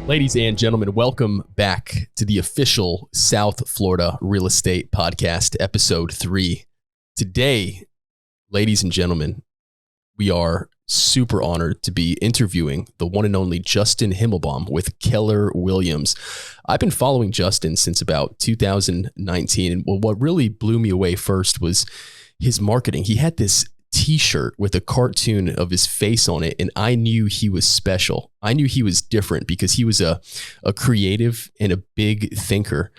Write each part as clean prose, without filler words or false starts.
Ladies and gentlemen, welcome back to the official South Florida Real Estate Podcast, Episode 3. Today, ladies and gentlemen, we are super honored to be interviewing the one and only Justin Himmelbaum with Keller Williams. I've been following Justin since about 2019, and what really blew me away first was his marketing. He had this t-shirt with a cartoon of his face on it, and I knew he was special. I knew he was different because he was a creative and a big thinker.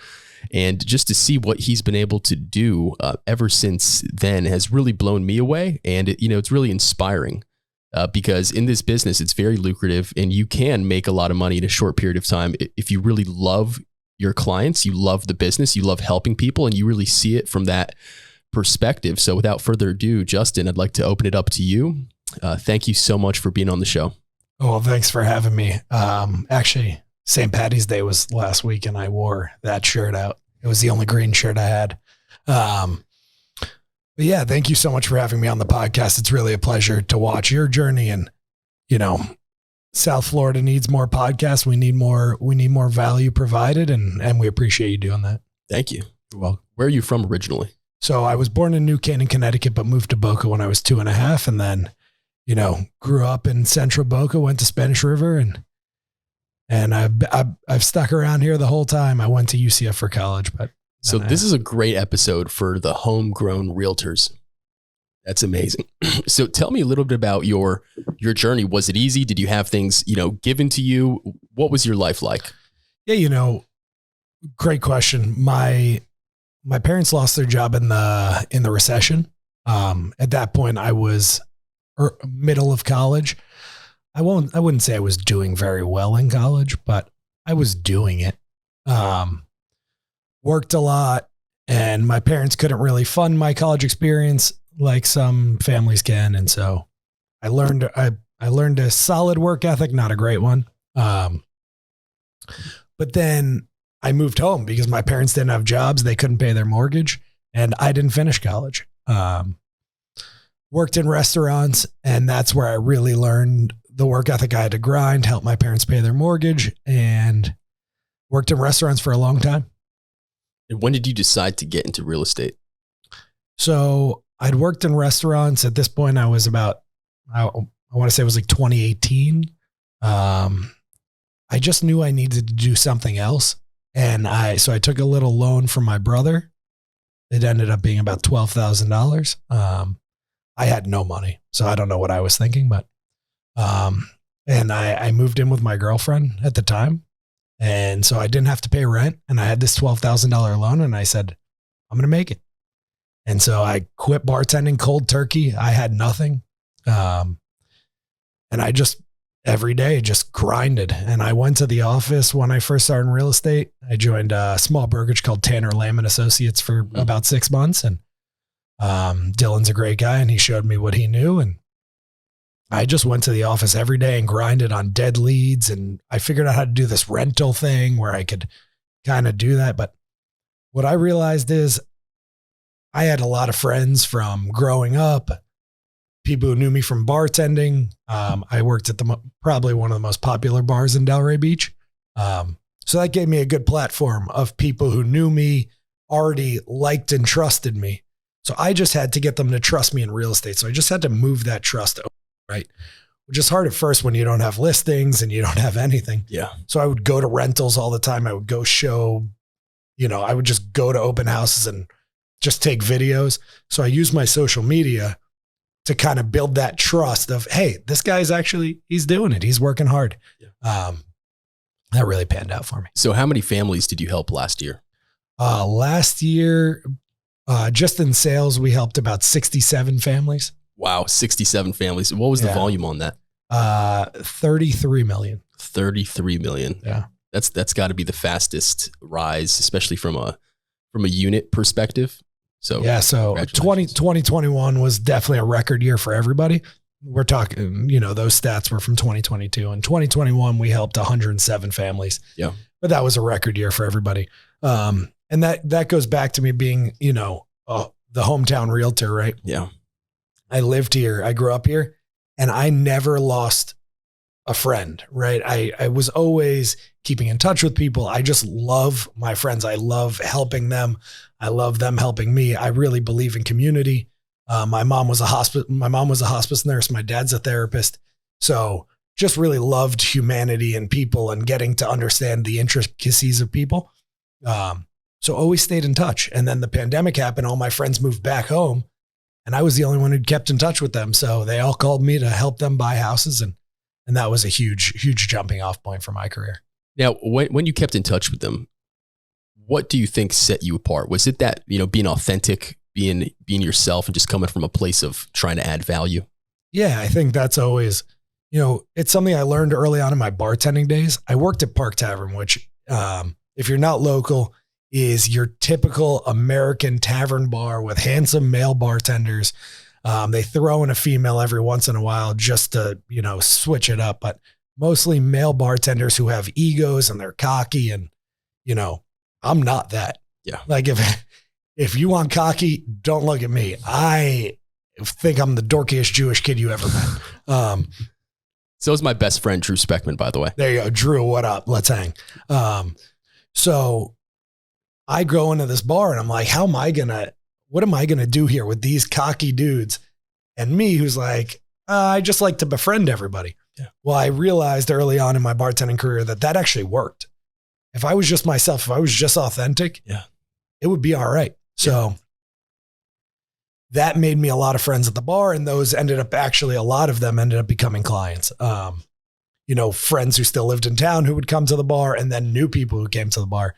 And just to see what he's been able to do ever since then has really blown me away. And it's really inspiring because in this business, it's very lucrative and you can make a lot of money in a short period of time. If you really love your clients, you love the business, you love helping people, and you really see it from that perspective. So without further ado, Justin, I'd like to open it up to you. Thank you so much for being on the show. Oh, well, thanks for having me. Actually, St. Patty's Day was last week and I wore that shirt out. It was the only green shirt I had. But yeah, thank you so much for having me on the podcast. It's really a pleasure to watch your journey, and, South Florida needs more podcasts. We need more value provided, and we appreciate you doing that. Thank you. You're welcome. Where are you from originally? So I was born in New Canaan, Connecticut, but moved to Boca when I was 2.5. And then, grew up in Central Boca, went to Spanish River, and I've stuck around here the whole time. I went to UCF for college, but. So this is a great episode for the homegrown realtors. That's amazing. So tell me a little bit about your journey. Was it easy? Did you have things, given to you? What was your life like? Yeah, great question. My parents lost their job in the recession. At that point, I was middle of college. I wouldn't say I was doing very well in college, but I was doing it. Worked a lot, and my parents couldn't really fund my college experience like some families can, and so I learned a solid work ethic, not a great one. But then I moved home because my parents didn't have jobs. They couldn't pay their mortgage, and I didn't finish college. Worked in restaurants, and that's where I really learned the work ethic. I had to grind, help my parents pay their mortgage, and worked in restaurants for a long time. And when did you decide to get into real estate? So I'd worked in restaurants. At this point, I was about, I want to say it was like 2018. I just knew I needed to do something else. And so I took a little loan from my brother. It ended up being about $12,000. I had no money, so I don't know what I was thinking, but, and I moved in with my girlfriend at the time. And so I didn't have to pay rent, and I had this $12,000 loan, and I said, I'm going to make it. And so I quit bartending cold turkey. I had nothing. And I just every day just grinded. And I went to the office when I first started in real estate. I joined a small brokerage called Tanner Lamb and Associates for about 6 months. And Dylan's a great guy, and he showed me what he knew. And I just went to the office every day and grinded on dead leads. And I figured out how to do this rental thing where I could kind of do that. But what I realized is I had a lot of friends from growing up, people who knew me from bartending. I worked at probably one of the most popular bars in Delray Beach. So that gave me a good platform of people who knew me, already liked and trusted me. So I just had to get them to trust me in real estate. So I just had to move that trust over. Right. Which is hard at first when you don't have listings and you don't have anything. Yeah. So I would go to rentals all the time. I would go show, I would just go to open houses and just take videos. So I used my social media to kind of build that trust of, hey, this guy's he's doing it. He's working hard. Yeah. That really panned out for me. So how many families did you help last year? Last year, just in sales, we helped about 67 families. Wow, 67 families. What was the volume on that? 33 million. 33 million. Yeah. That's got to be the fastest rise, especially from a unit perspective. So yeah, so 2021 was definitely a record year for everybody. We're talking, those stats were from 2022. In 2021, we helped 107 families. Yeah. But that was a record year for everybody. And that goes back to me being, the hometown realtor, right? Yeah. I lived here. I grew up here, and I never lost a friend, right? I was always keeping in touch with people. I just love my friends. I love helping them. I love them helping me. I really believe in community. My mom was a hospice nurse. My dad's a therapist. So just really loved humanity and people and getting to understand the intricacies of people. So always stayed in touch. And then the pandemic happened. All my friends moved back home and I was the only one who'd kept in touch with them. So they all called me to help them buy houses. And that was a huge jumping off point for my career. Now, when you kept in touch with them, what do you think set you apart? Was it that, being authentic, being yourself and just coming from a place of trying to add value? Yeah, I think that's always, it's something I learned early on in my bartending days. I worked at Park Tavern, which if you're not local is your typical American tavern bar with handsome male bartenders. They throw in a female every once in a while just to, switch it up, but mostly male bartenders who have egos and they're cocky and, I'm not that. Yeah. Like if you want cocky, don't look at me. I think I'm the dorkiest Jewish kid you ever met. So is my best friend, Drew Speckman, by the way. There you go. Drew, what up? Let's hang. So I go into this bar and I'm like, what am I going to do here with these cocky dudes? And me, who's like, I just like to befriend everybody. Yeah. Well, I realized early on in my bartending career that actually worked. If I was just myself, if I was just authentic, it would be all right. So that made me a lot of friends at the bar. And those a lot of them ended up becoming clients. Friends who still lived in town who would come to the bar and then new people who came to the bar.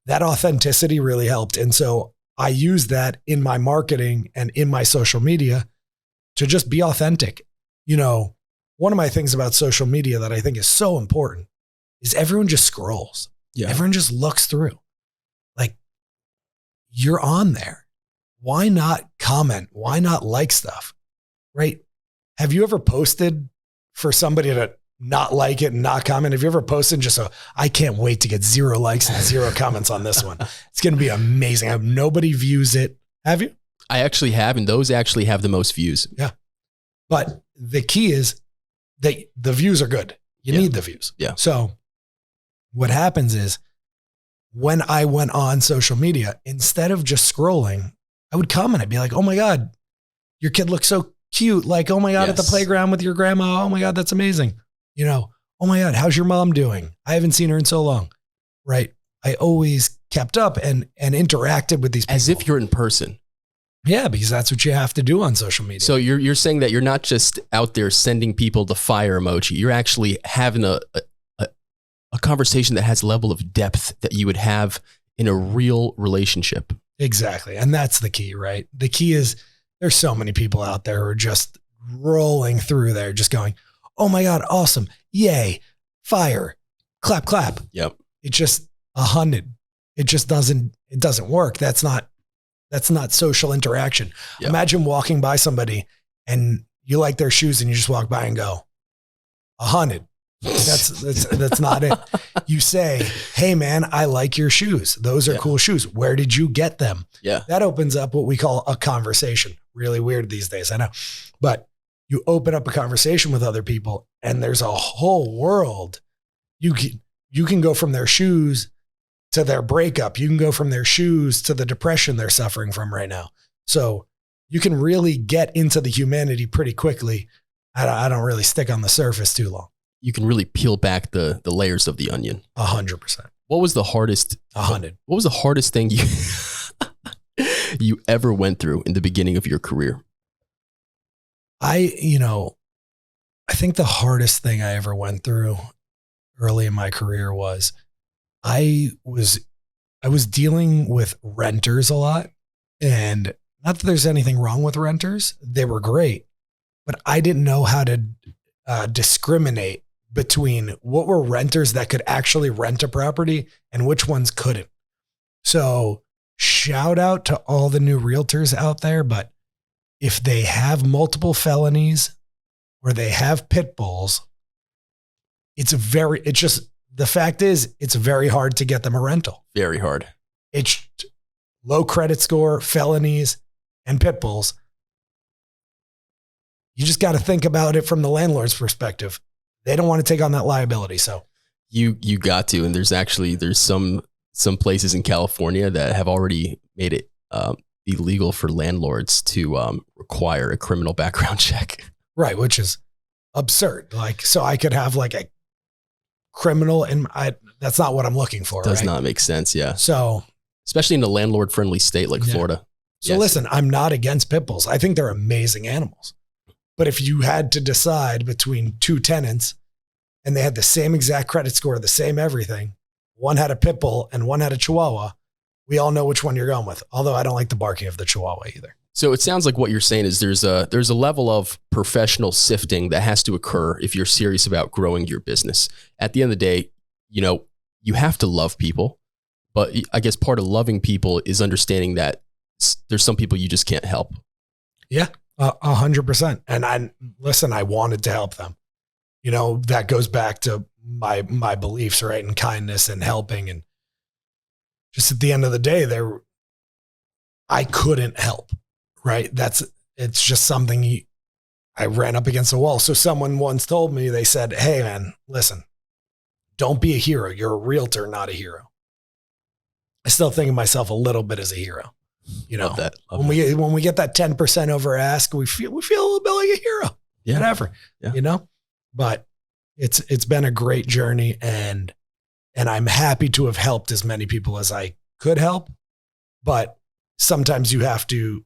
That authenticity really helped. And so I use that in my marketing and in my social media to just be authentic. One of my things about social media that I think is so important is everyone just scrolls. Yeah. Everyone just looks through. Like, you're on there. Why not comment? Why not like stuff? Right? Have you ever posted for somebody to not like it and not comment? Have you ever posted just I can't wait to get 0 likes and 0 comments on this one. It's going to be amazing. I hope nobody views it. Have you? I actually have, and those actually have the most views. Yeah. But the key is that the views are good. You need the views. Yeah. So what happens is when I went on social media, instead of just scrolling, I would comment. I'd be like, oh my God, your kid looks so cute. Like, oh my God, at the playground with your grandma. Oh my God, that's amazing. Oh my God, how's your mom doing? I haven't seen her in so long. Right. I always kept up and interacted with these people. As if you're in person. Yeah, because that's what you have to do on social media. So you're saying that you're not just out there sending people the fire emoji. You're actually having a conversation that has a level of depth that you would have in a real relationship. Exactly. And that's the key, right? The key is there's so many people out there who are just rolling through there, just going, oh my God, awesome. Yay. Fire. Clap, clap. Yep. It's just 100. It just doesn't work. That's not social interaction. Yep. Imagine walking by somebody and you like their shoes and you just walk by and go, 100. That's not it. You say, hey man, I like your shoes. Those are cool shoes. Where did you get them? Yeah. That opens up what we call a conversation. Really weird these days, I know. But you open up a conversation with other people and there's a whole world. You can go from their shoes to their breakup. You can go from their shoes to the depression they're suffering from right now. So you can really get into the humanity pretty quickly. I don't really stick on the surface too long. You can really peel back the layers of the onion. 100%. What was the hardest? 100. What was the hardest thing you ever went through in the beginning of your career? I think the hardest thing I ever went through early in my career was I was dealing with renters a lot, and not that there's anything wrong with renters. They were great, but I didn't know how to discriminate between what were renters that could actually rent a property and which ones couldn't. So shout out to all the new realtors out there, but if they have multiple felonies or they have pit bulls, the fact is it's very hard to get them a rental. Very hard. It's low credit score, felonies, and pit bulls. You just got to think about it from the landlord's perspective. they don't want to take on that liability. So you got to, and there's some places in California that have already made it illegal for landlords to require a criminal background check. Right, which is absurd. Like, so I could have like a criminal, and that's not what I'm looking for. Does right? not make sense. Yeah. So, especially in a landlord friendly state like Florida. So yes. Listen, I'm not against pit bulls. I think they're amazing animals. But if you had to decide between two tenants and they had the same exact credit score, the same everything, one had a pit bull and one had a chihuahua, we all know which one you're going with. Although I don't like the barking of the chihuahua either. So it sounds like what you're saying is there's a level of professional sifting that has to occur if you're serious about growing your business. At the end of the day, you have to love people, but I guess part of loving people is understanding that there's some people you just can't help. Yeah, 100%. And I wanted to help them. That goes back to my beliefs, right? And kindness and helping. And just at the end of the day, I couldn't help, right? It's just something I ran up against a wall. So someone once told me, they said, hey man, listen, don't be a hero. You're a realtor, not a hero. I still think of myself a little bit as a hero. Love that. When we get that 10% over ask, we feel a little bit like a hero. Yeah. Whatever. Yeah. But it's been a great journey, and I'm happy to have helped as many people as I could help. But sometimes you have to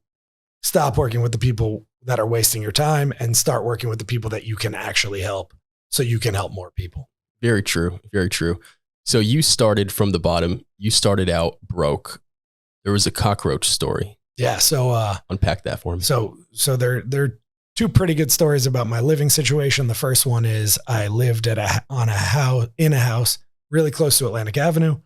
stop working with the people that are wasting your time and start working with the people that you can actually help, so you can help more people. Very true. Very true. So you started from the bottom. You started out broke. There was a cockroach story. Yeah. So unpack that for me. So there are two pretty good stories about my living situation. The first one is I lived in a house really close to Atlantic Avenue,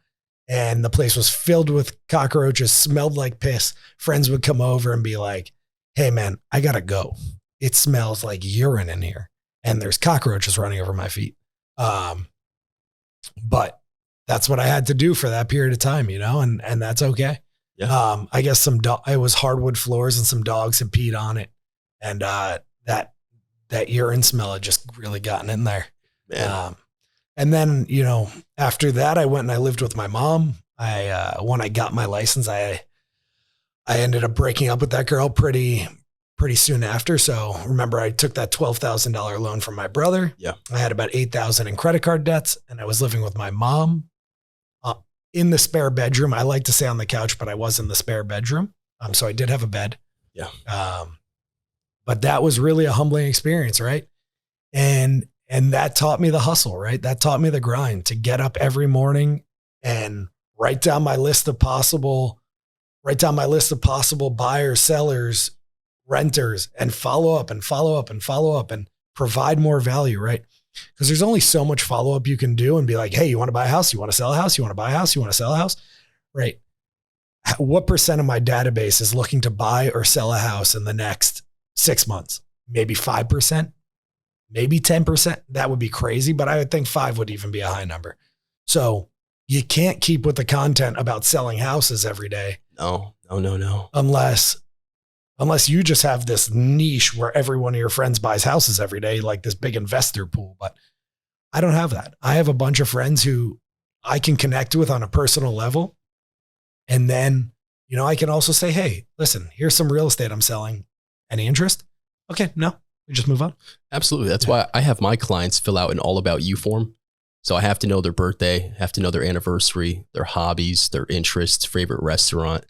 and the place was filled with cockroaches, smelled like piss. Friends would come over and be like, hey man, I gotta go. It smells like urine in here, and there's cockroaches running over my feet. But that's what I had to do for that period of time, and that's okay. Yeah. I guess it was hardwood floors and some dogs had peed on it. And, that urine smell had just really gotten in there. And then, after that, I went and I lived with my mom. When I got my license, I ended up breaking up with that girl pretty soon after. So remember, I took that $12,000 loan from my brother. Yeah. I had about $8,000 in credit card debts, and I was living with my mom in the spare bedroom. I like to say on the couch, but I was in the spare bedroom. So I did have a bed. Yeah. But that was really a humbling experience. Right. And that taught me the hustle, right? That taught me the grind to get up every morning and write down my list of possible buyers, sellers, renters, and follow up and provide more value. Right. Because there's only so much follow-up you can do and be like, hey, you want to buy a house? You want to sell a house? You want to buy a house? You want to sell a house? Right. What percent of my database is looking to buy or sell a house in the next 6 months? Maybe 5%, maybe 10%. That would be crazy, but I would think 5 would even be a high number. So you can't keep with the content about selling houses every day. No. Unless you just have this niche where every one of your friends buys houses every day, like this big investor pool. But I don't have that. I have a bunch of friends who I can connect with on a personal level. And then, I can also say, hey, listen, here's some real estate I'm selling. Any interest? Okay, no, we just move on. Absolutely. That's why I have my clients fill out an all about you form. So I have to know their birthday, have to know their anniversary, their hobbies, their interests, favorite restaurant.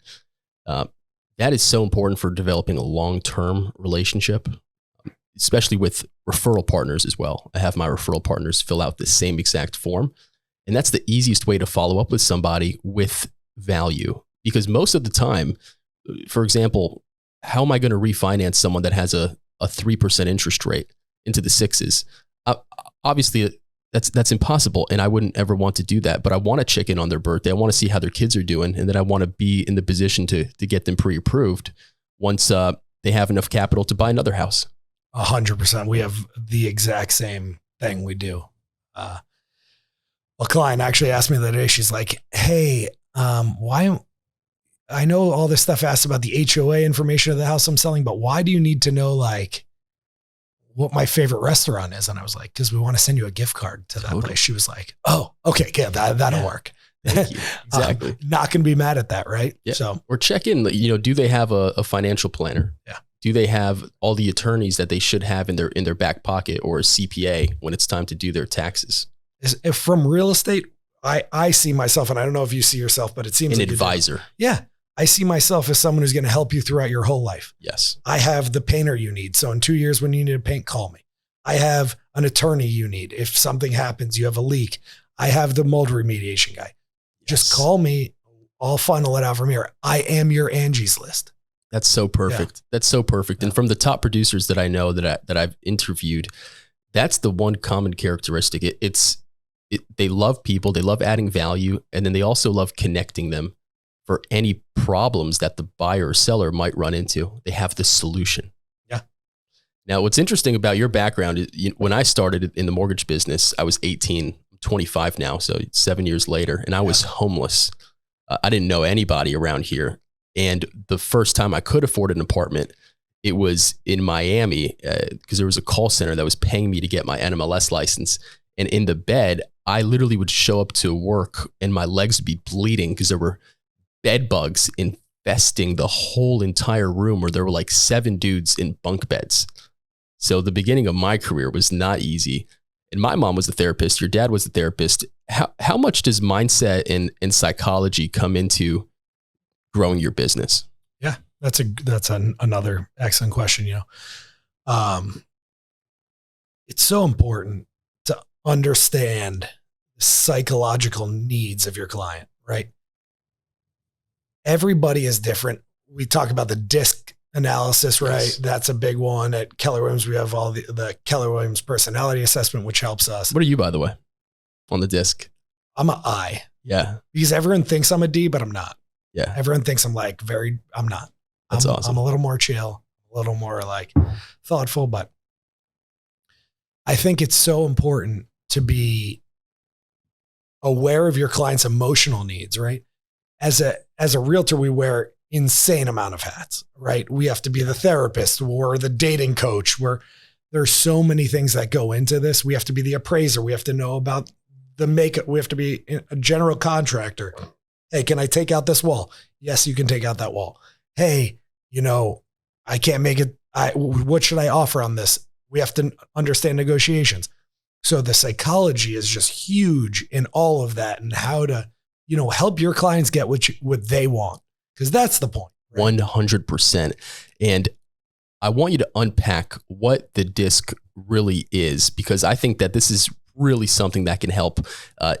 That is so important for developing a long-term relationship, especially with referral partners as well. I have my referral partners fill out the same exact form. And that's the easiest way to follow up with somebody with value. Because most of the time, for example, how am I going to refinance someone that has a 3% interest rate into the 6s? Obviously, that's impossible. And I wouldn't ever want to do that, but I want to check in on their birthday. I want to see how their kids are doing. And then I want to be in the position to get them pre-approved once they have enough capital to buy another house. 100%. We have the exact same thing we do. A client actually asked me the other day, she's like, hey, why? I know all this stuff asked about the HOA information of the house I'm selling, but why do you need to know what my favorite restaurant is. And I was like, because we want to send you a gift card to that place. She was like, oh, okay, yeah, that'll work. Thank you. Exactly. Not going to be mad at that, right? Yeah. So, or check in, do they have a financial planner? Yeah. Do they have all the attorneys that they should have in their back pocket, or a CPA when it's time to do their taxes? If from real estate, I see myself, and I don't know if you see yourself, but it seems an like advisor. Yeah. I see myself as someone who's going to help you throughout your whole life. Yes. I have the painter you need. So in 2 years, when you need to paint, call me. I have an attorney you need. If something happens, you have a leak. I have the mold remediation guy. Just call me. I'll funnel it out from here. I am your Angie's List. That's so perfect. Yeah. That's so perfect. Yeah. And from the top producers that I know that I've interviewed, that's the one common characteristic. They love people. They love adding value. And then they also love connecting them for any problems that the buyer or seller might run into. They have the solution. Yeah. Now, what's interesting about your background is when I started in the mortgage business, I was 18, I'm 25 now. So 7 years later, and I was homeless. I didn't know anybody around here. And the first time I could afford an apartment, it was in Miami because there was a call center that was paying me to get my NMLS license. And in the bed, I literally would show up to work and my legs would be bleeding because there were bed bugs infesting the whole entire room, where there were like 7 dudes in bunk beds. So the beginning of my career was not easy. And my mom was a therapist. Your dad was a therapist. How much does mindset and psychology come into growing your business? Yeah, that's another excellent question. It's so important to understand the psychological needs of your client, right? Everybody is different. We talk about the DISC analysis, right? Yes. That's a big one. At Keller Williams, we have all the Keller Williams personality assessment, which helps us. What are you, by the way, on the DISC? I'm an I. Yeah. Because everyone thinks I'm a D, but I'm not. Yeah. Everyone thinks I'm not. That's awesome. I'm a little more chill, a little more like thoughtful, but I think it's so important to be aware of your client's emotional needs, right? As a realtor, we wear insane amount of hats, right? We have to be the therapist or the dating coach, where there's so many things that go into this. We have to be the appraiser. We have to know about the makeup. We have to be a general contractor. Hey, can I take out this wall? Yes, you can take out that wall. Hey, I can't make it. What should I offer on this? We have to understand negotiations. So the psychology is just huge in all of that, and how to, help your clients get what they want. Because that's the point. Right? 100%. And I want you to unpack what the DISC really is, because I think that this is really something that can help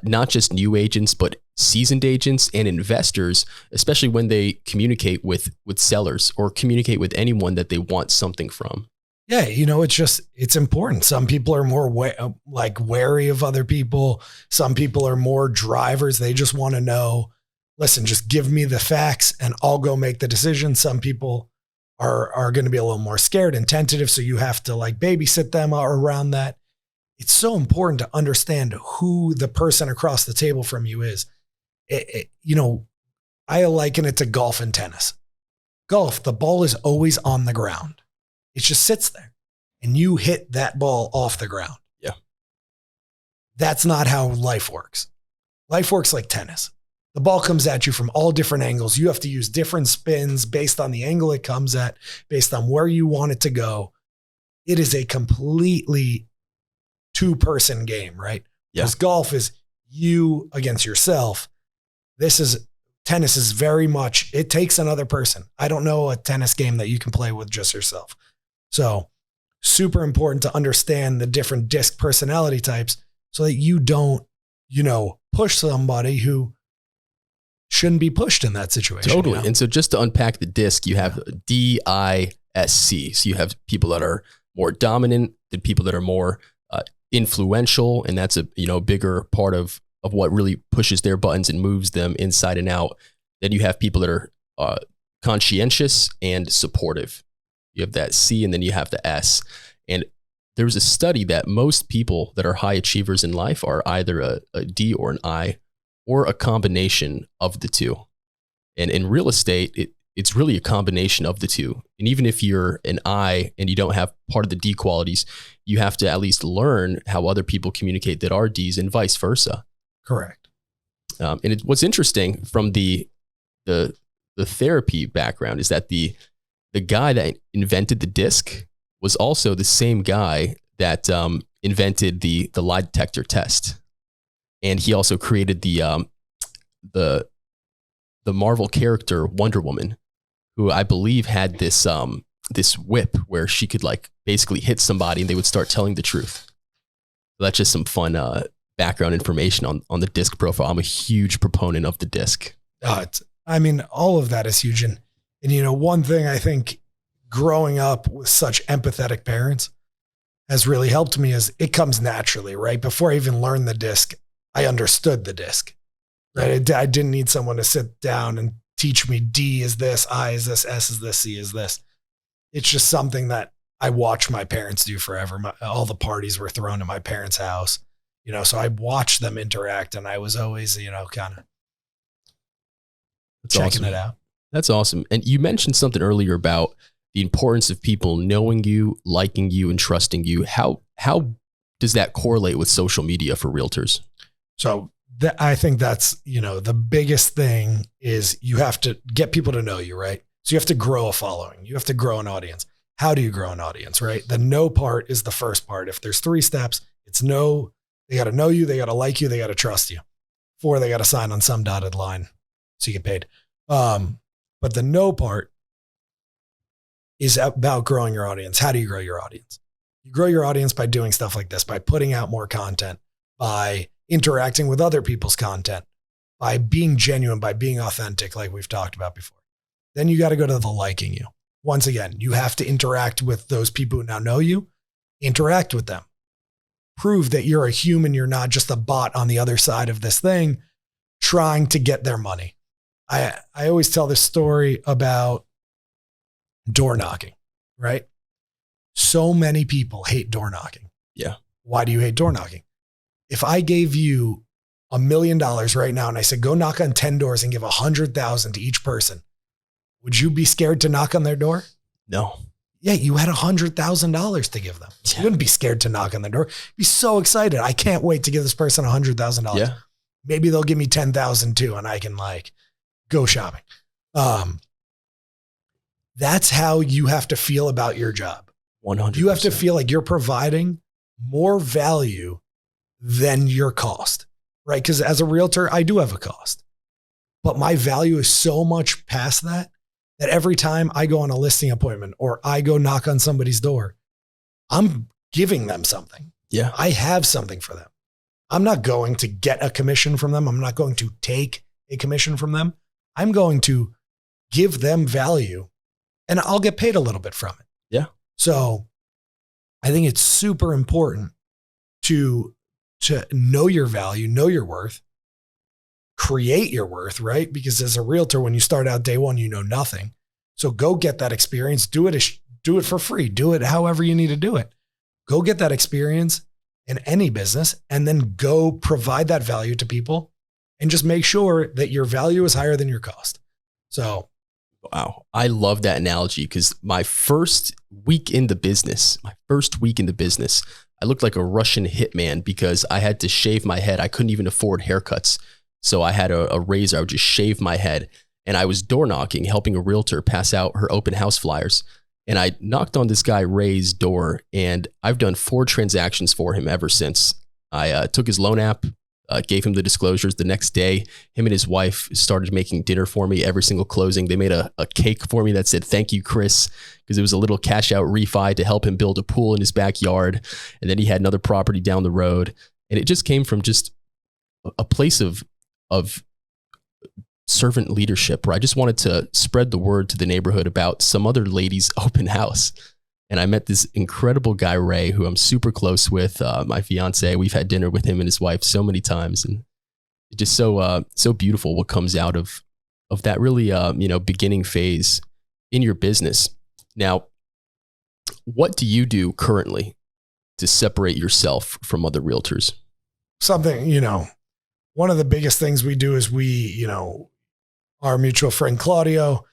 not just new agents, but seasoned agents and investors, especially when they communicate with sellers or communicate with anyone that they want something from. Yeah, it's important. Some people are more wary of other people. Some people are more drivers. They just want to know, listen, just give me the facts and I'll go make the decision. Some people are going to be a little more scared and tentative. So you have to babysit them around that. It's so important to understand who the person across the table from you is. I liken it to golf and tennis. Golf, the ball is always on the ground. It just sits there and you hit that ball off the ground. Yeah. That's not how life works. Life works like tennis. The ball comes at you from all different angles. You have to use different spins based on the angle it comes at, based on where you want it to go. It is a completely two-person game, right? Yeah. Because golf is you against yourself. Tennis is very much, it takes another person. I don't know a tennis game that you can play with just yourself. So super important to understand the different DISC personality types so that you don't, push somebody who shouldn't be pushed in that situation. Totally. And so just to unpack the DISC, you have DISC. So you have people that are more dominant than people that are more influential. And that's a bigger part of what really pushes their buttons and moves them inside and out. Then you have people that are conscientious and supportive. You have that C, and then you have the S. And there's a study that most people that are high achievers in life are either a D or an I, or a combination of the two. And in real estate, it's really a combination of the two. And even if you're an I and you don't have part of the D qualities, you have to at least learn how other people communicate that are Ds and vice versa. Correct. And what's interesting from the therapy background is that the guy that invented the disc was also the same guy that invented the lie detector test. And he also created the Marvel character Wonder Woman, who I believe had this whip where she could like basically hit somebody and they would start telling the truth. So that's just some fun background information on the disc profile. I'm a huge proponent of the disc. All of that is huge. And one thing I think growing up with such empathetic parents has really helped me is it comes naturally, right? Before I even learned the disc, I understood the disc, right? I didn't need someone to sit down and teach me D is this, I is this, S is this, C is this. It's just something that I watched my parents do forever. All the parties were thrown at my parents' house, so I watched them interact and I was always, kind of checking it out. That's awesome. And you mentioned something earlier about the importance of people knowing you, liking you, and trusting you. How does that correlate with social media for realtors? So I think that's, the biggest thing is you have to get people to know you, right? So you have to grow a following. You have to grow an audience. How do you grow an audience, right? The know part is the first part. If there's 3 steps, it's know, they got to know you, they got to like you, they got to trust you. 4, they got to sign on some dotted line so you get paid. But the know part is about growing your audience. How do you grow your audience? You grow your audience by doing stuff like this, by putting out more content, by interacting with other people's content, by being genuine, by being authentic, like we've talked about before. Then you got to go to the liking you. Once again, you have to interact with those people who now know you. Interact with them. Prove that you're a human. You're not just a bot on the other side of this thing trying to get their money. I always tell this story about door knocking, right? So many people hate door knocking. Yeah. Why do you hate door knocking? If I gave you $1 million right now and I said, go knock on 10 doors and give 100,000 to each person, would you be scared to knock on their door? No. Yeah, you had $100,000 to give them. Yeah. You wouldn't be scared to knock on their door. You'd be so excited. I can't wait to give this person $100,000. Yeah. Maybe they'll give me 10,000 too, and I can go shopping. That's how you have to feel about your job. 100%. You have to feel like you're providing more value than your cost, right? Because as a realtor, I do have a cost, but my value is so much past that every time I go on a listing appointment or I go knock on somebody's door, I'm giving them something. Yeah. I have something for them. I'm not going to get a commission from them. I'm not going to take a commission from them. I'm going to give them value and I'll get paid a little bit from it. Yeah. So I think it's super important to know your value, know your worth, create your worth, right? Because as a realtor, when you start out day one, you know nothing. So go get that experience. Do it for free. Do it however you need to do it. Go get that experience in any business and then go provide that value to people and just make sure that your value is higher than your cost. So, wow. I love that analogy because my first week in the business, I looked like a Russian hitman because I had to shave my head. I couldn't even afford haircuts. So I had a razor. I would just shave my head. And I was door knocking, helping a realtor pass out her open house flyers. And I knocked on this guy Ray's door and I've done 4 transactions for him ever since. I took his loan app, gave him the disclosures. The next day, him and his wife started making dinner for me every single closing. They made a cake for me that said, "Thank you, Chris," because it was a little cash out refi to help him build a pool in his backyard. And then he had another property down the road. And it just came from just a place of servant leadership where I just wanted to spread the word to the neighborhood about some other lady's open house. And I met this incredible guy, Ray, who I'm super close with, my fiance. We've had dinner with him and his wife so many times. And it's just so beautiful what comes out of that really, beginning phase in your business. Now, what do you do currently to separate yourself from other realtors? Something, one of the biggest things we do is our mutual friend, Claudio,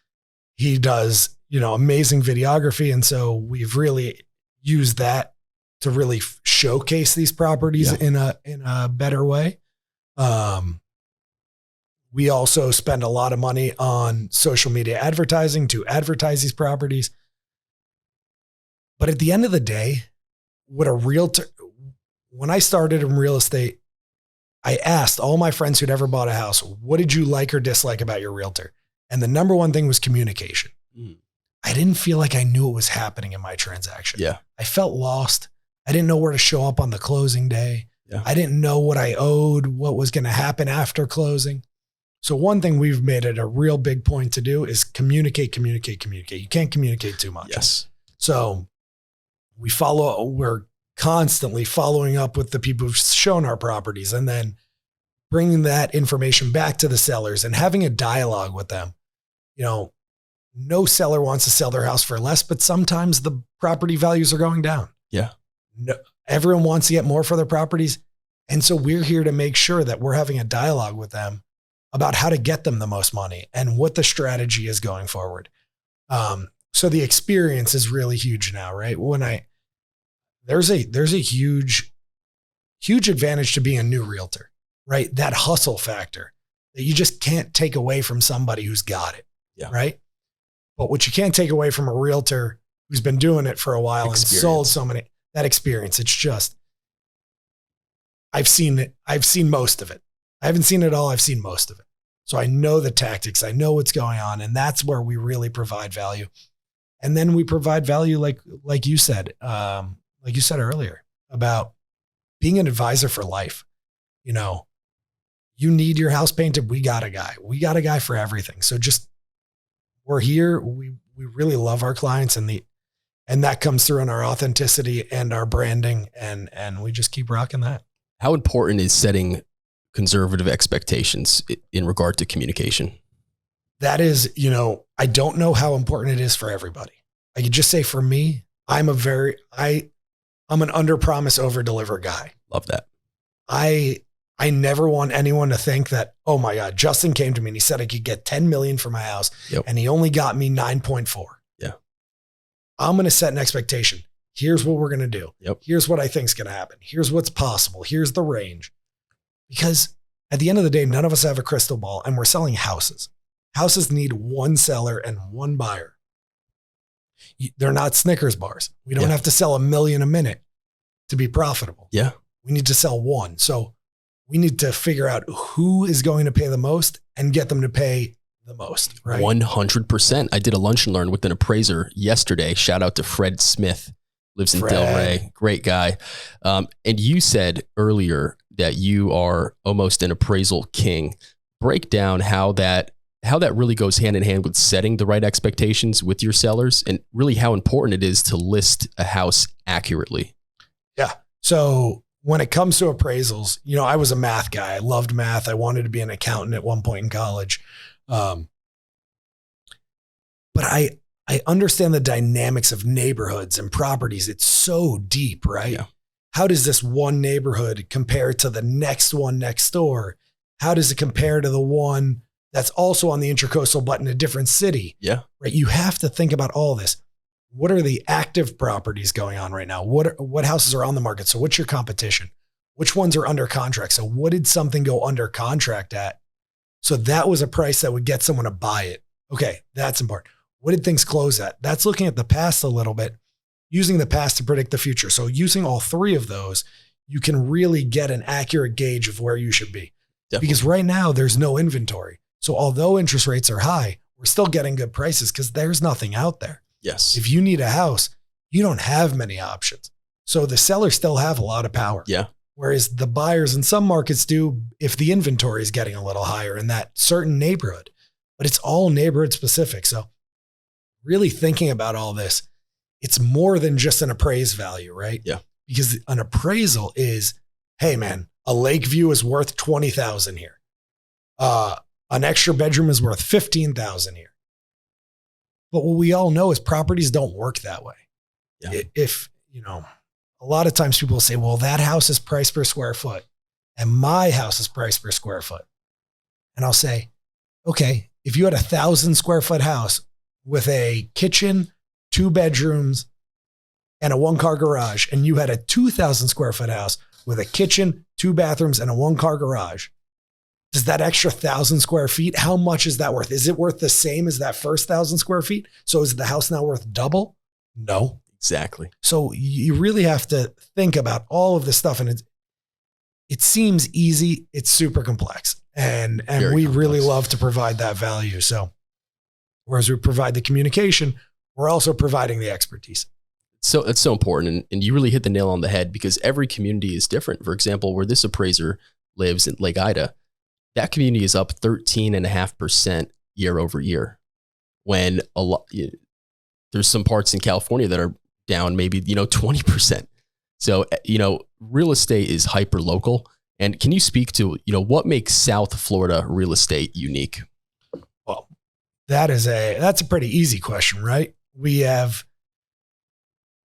He does, amazing videography. And so we've really used that to really showcase these properties in a better way. We also spend a lot of money on social media advertising to advertise these properties. But at the end of the day, when I started in real estate, I asked all my friends who'd ever bought a house, what did you like or dislike about your realtor? And the number one thing was communication. I didn't feel like I knew what was happening in my transaction. Yeah. I felt lost. I didn't know where to show up on the closing day. Yeah. I didn't know what I owed, what was going to happen after closing. So one thing we've made it a real big point to do is communicate. You can't communicate too much. Yes. So we're constantly following up with the people who've shown our properties and then bringing that information back to the sellers and having a dialogue with them. No seller wants to sell their house for less, but sometimes the property values are going down. Yeah. No, everyone wants to get more for their properties. And so we're here to make sure that we're having a dialogue with them about how to get them the most money and what the strategy is going forward. So the experience is really huge now, right? There's a huge advantage to being a new realtor, right? That hustle factor that you just can't take away from somebody who's got it. Yeah. Right. But what you can't take away from a realtor who's been doing it for a while and sold so many, that experience, it's just, I've seen it. I've seen most of it. I haven't seen it all. I've seen most of it. So I know the tactics. I know what's going on. And that's where we really provide value. And then we provide value, like you said earlier, about being an advisor for life. You need your house painted. We got a guy. We got a guy for everything. So we're here. We really love our clients and that comes through in our authenticity and our branding. And we just keep rocking that. How important is setting conservative expectations in regard to communication? That is, I don't know how important it is for everybody. I could just say for me, I'm an under promise, over deliver guy. Love that. I never want anyone to think that, oh my God, Justin came to me and he said I could get 10 million for my house and he only got me 9.4. Yeah. I'm going to set an expectation. Here's what we're going to do. Yep. Here's what I think is going to happen. Here's what's possible. Here's the range. Because at the end of the day, none of us have a crystal ball and we're selling houses. Houses need one seller and one buyer. They're not Snickers bars. We don't have to sell 1 million a minute to be profitable. Yeah. We need to sell one. So we need to figure out who is going to pay the most and get them to pay the most, right? 100%. I did a lunch and learn with an appraiser yesterday. Shout out to Fred Smith, lives in Delray. Great guy. And you said earlier that you are almost an appraisal king. Break down how that really goes hand in hand with setting the right expectations with your sellers and really how important it is to list a house accurately. Yeah. So when it comes to appraisals, I was a math guy. I loved math. I wanted to be an accountant at one point in college. But I understand the dynamics of neighborhoods and properties. It's so deep, right? Yeah. How does this one neighborhood compare to the next one next door? How does it compare to the one that's also on the Intracoastal but in a different city? Yeah. Right. You have to think about all this. What are the active properties going on right now? What houses are on the market? So what's your competition? Which ones are under contract? So what did something go under contract at? So that was a price that would get someone to buy it. Okay. That's important. What did things close at? That's looking at the past a little bit, using the past to predict the future. So using all three of those, you can really get an accurate gauge of where you should be. Definitely. Because right now there's no inventory. So although interest rates are high, we're still getting good prices because there's nothing out there. Yes. If you need a house, you don't have many options. So the sellers still have a lot of power. Yeah. Whereas the buyers in some markets do if the inventory is getting a little higher in that certain neighborhood, but it's all neighborhood specific. So really thinking about all this, it's more than just an appraised value, right? Yeah. Because an appraisal is, hey man, a lake view is worth 20,000 here. An extra bedroom is worth 15,000 here. But what we all know is properties don't work that way. Yeah. If, a lot of times people say, well, that house is priced per square foot and my house is priced per square foot. And I'll say, okay, if you had 1,000 square foot house, with a kitchen, 2 bedrooms, and a 1-car garage, and you had a 2,000 square foot house with a kitchen, 2 bathrooms, and a 1-car garage, does that extra 1,000 square feet, how much is that worth? Is it worth the same as that first 1,000 square feet? So is the house now worth double? No. Exactly. So you really have to think about all of this stuff. And it seems easy. It's super complex. And we really love to provide that value. So whereas we provide the communication, we're also providing the expertise. So it's so important. And you really hit the nail on the head because every community is different. For example, where this appraiser lives in Lake Ida, that community is up 13.5% year over year. When there's some parts in California that are down maybe, 20%. So, real estate is hyper local. And can you speak to, what makes South Florida real estate unique? Well, that's a pretty easy question, right? We have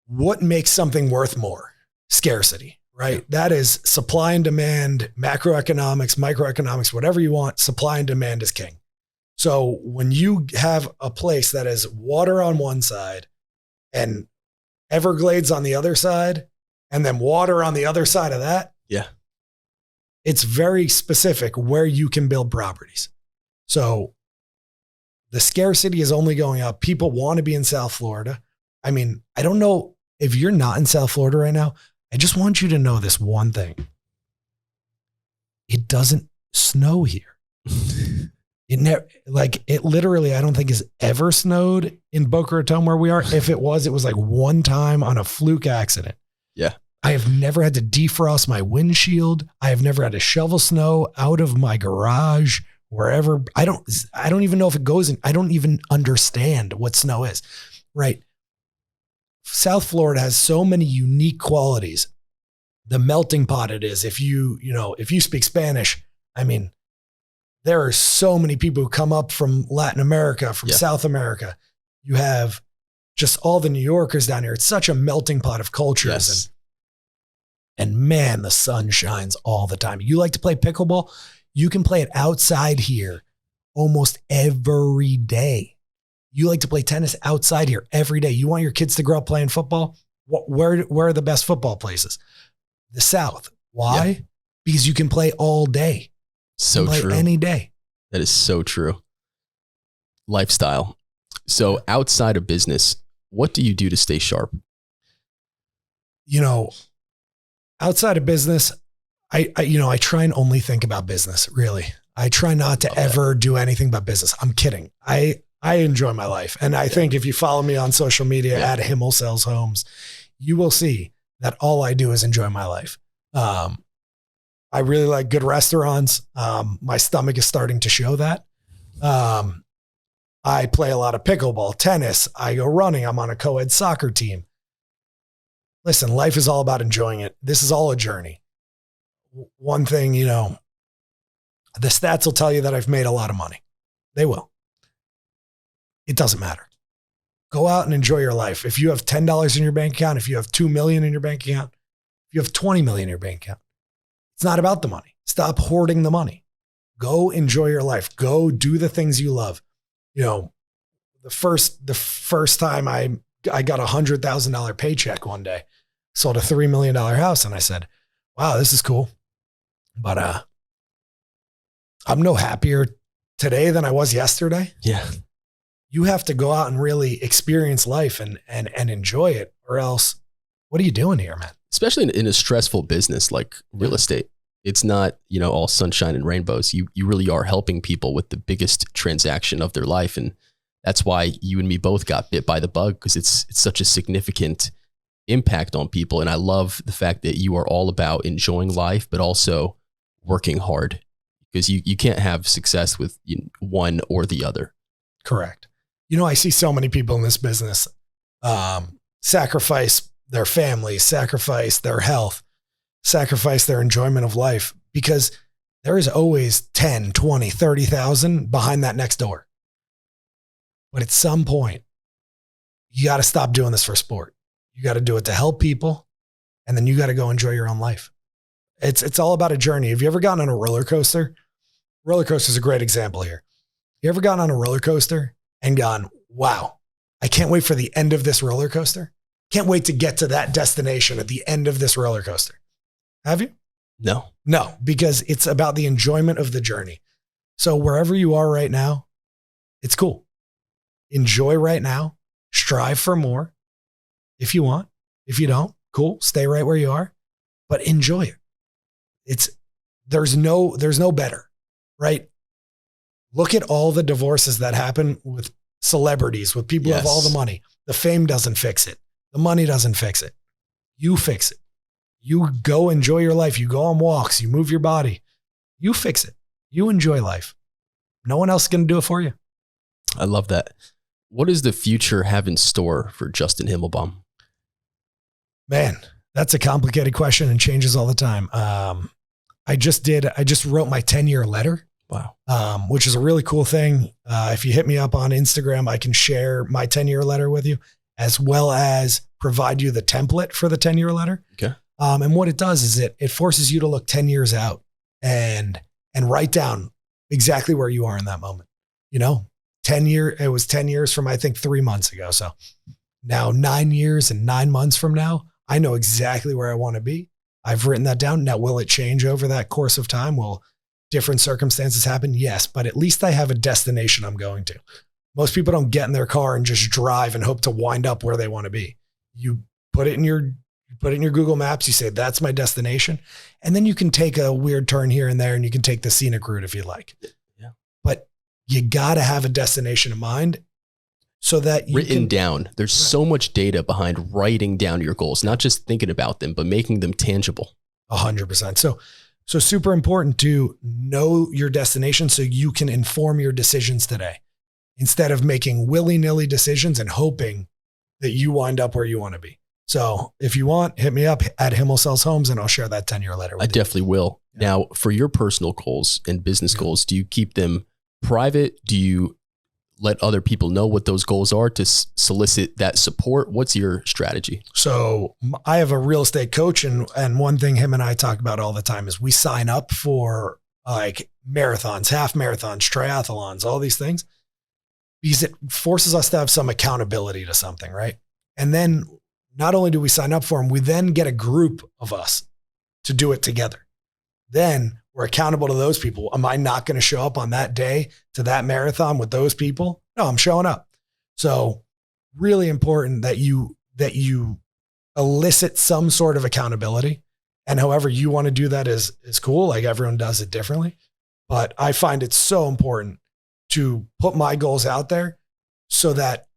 what makes something worth more? Scarcity, right? That is supply and demand, macroeconomics, microeconomics, whatever you want. Supply and demand is king. So when you have a place that is water on one side and Everglades on the other side, and then water on the other side of that, it's very specific where you can build properties. So the scarcity is only going up. People want to be in South Florida. I mean, I don't know if you're not in South Florida right now. I just want you to know this one thing. It doesn't snow here. It literally, I don't think has ever snowed in Boca Raton where we are. If it was like one time on a fluke accident. Yeah. I have never had to defrost my windshield. I have never had to shovel snow out of my garage, wherever. I don't even know if it goes in. I don't even understand what snow is, right? South Florida has so many unique qualities. The melting pot it is. If you speak Spanish, I mean, there are so many people who come up from Latin America, from South America. You have just all the New Yorkers down here. It's such a melting pot of cultures. Yes. And man, the sun shines all the time. You like to play pickleball? You can play it outside here almost every day. You like to play tennis outside here every day. You want your kids to grow up playing football? Where are the best football places? The South. Why? Yeah. Because you can play all day. So true. Any day. That is so true. Lifestyle. So outside of business, what do you do to stay sharp? Outside of business, I try and only think about business, really. I try not to ever do anything but business. I'm kidding. I enjoy my life. And I think if you follow me on social media at Himmel Sells Homes, you will see that all I do is enjoy my life. I really like good restaurants. My stomach is starting to show that. I play a lot of pickleball, tennis. I go running. I'm on a co-ed soccer team. Listen, life is all about enjoying it. This is all a journey. One thing, the stats will tell you that I've made a lot of money. They will. It doesn't matter. Go out and enjoy your life. If you have $10 in your bank account, if you have $2 million in your bank account, if you have $20 million in your bank account, it's not about the money. Stop hoarding the money. Go enjoy your life. Go do the things you love. The first time I got $100,000 paycheck one day, sold a $3 million house. And I said, wow, this is cool. But I'm no happier today than I was yesterday. Yeah. You have to go out and really experience life and enjoy it, or else what are you doing here, man? Especially in a stressful business like real estate. It's not, all sunshine and rainbows. You really are helping people with the biggest transaction of their life. And that's why you and me both got bit by the bug, because it's such a significant impact on people. And I love the fact that you are all about enjoying life, but also working hard, because you can't have success with one or the other. Correct. I see so many people in this business sacrifice their families, sacrifice their health, sacrifice their enjoyment of life, because there is always 10, 20, 30,000 behind that next door. But at some point, you got to stop doing this for sport. You got to do it to help people. And then you got to go enjoy your own life. It's all about a journey. Have you ever gotten on a roller coaster? Roller coaster is a great example here. You ever gotten on a roller coaster and gone, wow, I can't wait for the end of this roller coaster. Can't wait to get to that destination at the end of this roller coaster. Have you? No, because it's about the enjoyment of the journey. So wherever you are right now, it's cool. Enjoy right now. Strive for more if you want. If you don't, cool. Stay right where you are, but enjoy it. There's no better, right? Look at all the divorces that happen with celebrities, with people who have all the money. The fame doesn't fix it. The money doesn't fix it. You fix it. You go enjoy your life. You go on walks. You move your body. You fix it. You enjoy life. No one else is going to do it for you. I love that. What does the future have in store for Justin Himmelbaum? Man, that's a complicated question and changes all the time. I just wrote my 10-year letter. Wow. Which is a really cool thing. If you hit me up on Instagram, I can share my 10-year letter with you, as well as provide you the template for the 10-year letter. Okay. And what it does is it forces you to look 10 years out and write down exactly where you are in that moment. it was 10 years from, I think, 3 months ago. So now 9 years and 9 months from now, I know exactly where I want to be. I've written that down. Now, will it change over that course of time? Will different circumstances happen? Yes, but at least I have a destination I'm going to. Most people don't get in their car and just drive and hope to wind up where they want to be. You put it in your Google Maps. You say, that's my destination. And then you can take a weird turn here and there, and you can take the scenic route if you like. Yeah. But you got to have a destination in mind so that you written down. There's so much data behind writing down your goals, not just thinking about them, but making them tangible. 100%. So super important to know your destination so you can inform your decisions today, instead of making willy-nilly decisions and hoping that you wind up where you want to be. So if you want, hit me up at Himmel Sells Homes and I'll share that 10-year letter with you. I definitely will. Yeah. Now, for your personal goals and business goals, do you keep them private? Do you let other people know what those goals are to solicit that support? What's your strategy? So I have a real estate coach, and one thing him and I talk about all the time is we sign up for like marathons, half marathons, triathlons, all these things, because it forces us to have some accountability to something, right? And then not only do we sign up for them, we then get a group of us to do it together. Then we're accountable to those people. Am I not going to show up on that day to that marathon with those people? No, I'm showing up. So really important that you elicit some sort of accountability, and however you want to do that is cool. Like, everyone does it differently, but I find it so important to put my goals out there so that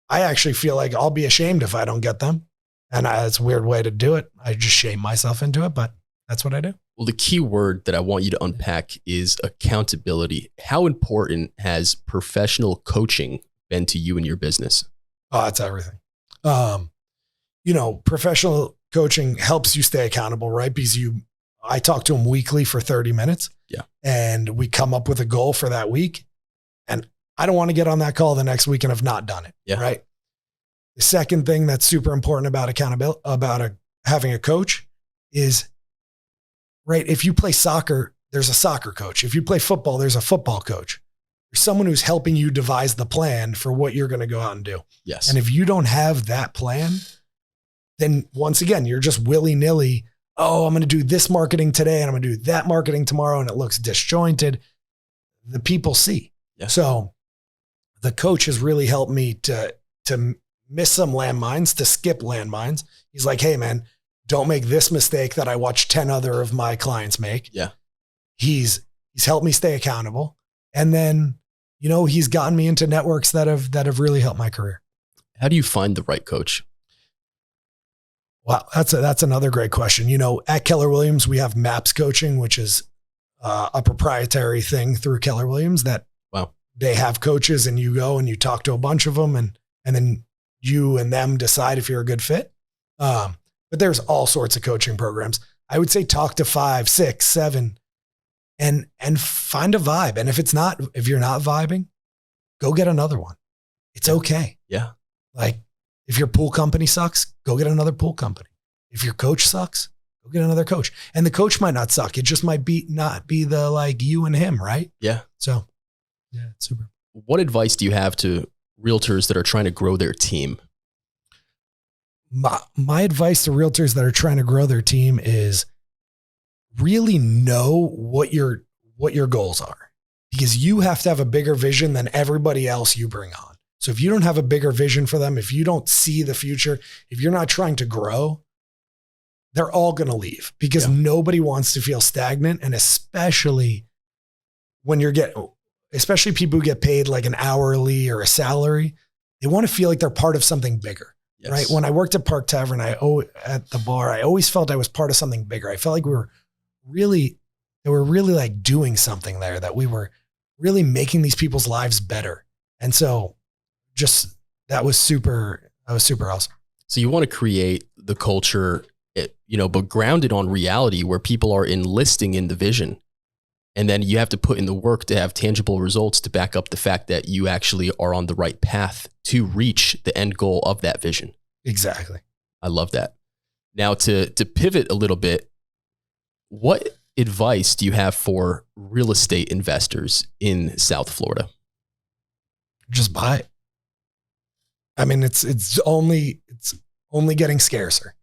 I actually feel like I'll be ashamed if I don't get them. And it's a weird way to do it. I just shame myself into it, but that's what I do. Well, the key word that I want you to unpack is accountability. How important has professional coaching been to you in your business? Oh, it's everything. Professional coaching helps you stay accountable, right? Because I talk to them weekly for 30 minutes. Yeah. And we come up with a goal for that week. And I don't want to get on that call the next week and have not done it. Yeah. Right. The second thing that's super important about accountability, having a coach is, right, if you play soccer, there's a soccer coach. If you play football, there's a football coach. There's someone who's helping you devise the plan for what you're going to go out and do. Yes. And if you don't have that plan, then once again, you're just willy-nilly, oh, I'm going to do this marketing today and I'm going to do that marketing tomorrow, and it looks disjointed. The people see. Yeah. So the coach has really helped me to miss some landmines, to skip landmines. He's like, hey man, don't make this mistake that I watched 10 other of my clients make. Yeah. He's helped me stay accountable. And then, he's gotten me into networks that have really helped my career. How do you find the right coach? Wow. That's another great question. At Keller Williams, we have MAPS coaching, which is a proprietary thing through Keller Williams that they have coaches, and you go and you talk to a bunch of them, and then you and them decide if you're a good fit. But there's all sorts of coaching programs. I would say talk to 5, 6, 7 and find a vibe. And if you're not vibing, go get another one. It's okay. Yeah. Like, if your pool company sucks, go get another pool company. If your coach sucks, go get another coach. And the coach might not suck. It just might not be the like you and him, right? Yeah. So yeah, it's super. What advice do you have to realtors that are trying to grow their team? My advice to realtors that are trying to grow their team is really know what your goals are, because you have to have a bigger vision than everybody else you bring on. So if you don't have a bigger vision for them, if you don't see the future, if you're not trying to grow, they're all going to leave, because nobody wants to feel stagnant. And especially when especially people who get paid like an hourly or a salary, they want to feel like they're part of something bigger. Yes. Right. When I worked at Park Tavern, at the bar, I always felt I was part of something bigger. I felt like they were really like doing something there, that we were really making these people's lives better. And so that was super awesome. So you want to create the culture, but grounded on reality, where people are enlisting in the vision. And then you have to put in the work to have tangible results to back up the fact that you actually are on the right path to reach the end goal of that vision. Exactly. I love that. Now to pivot a little bit, what advice do you have for real estate investors in South Florida? Just buy it. I mean, it's only getting scarcer.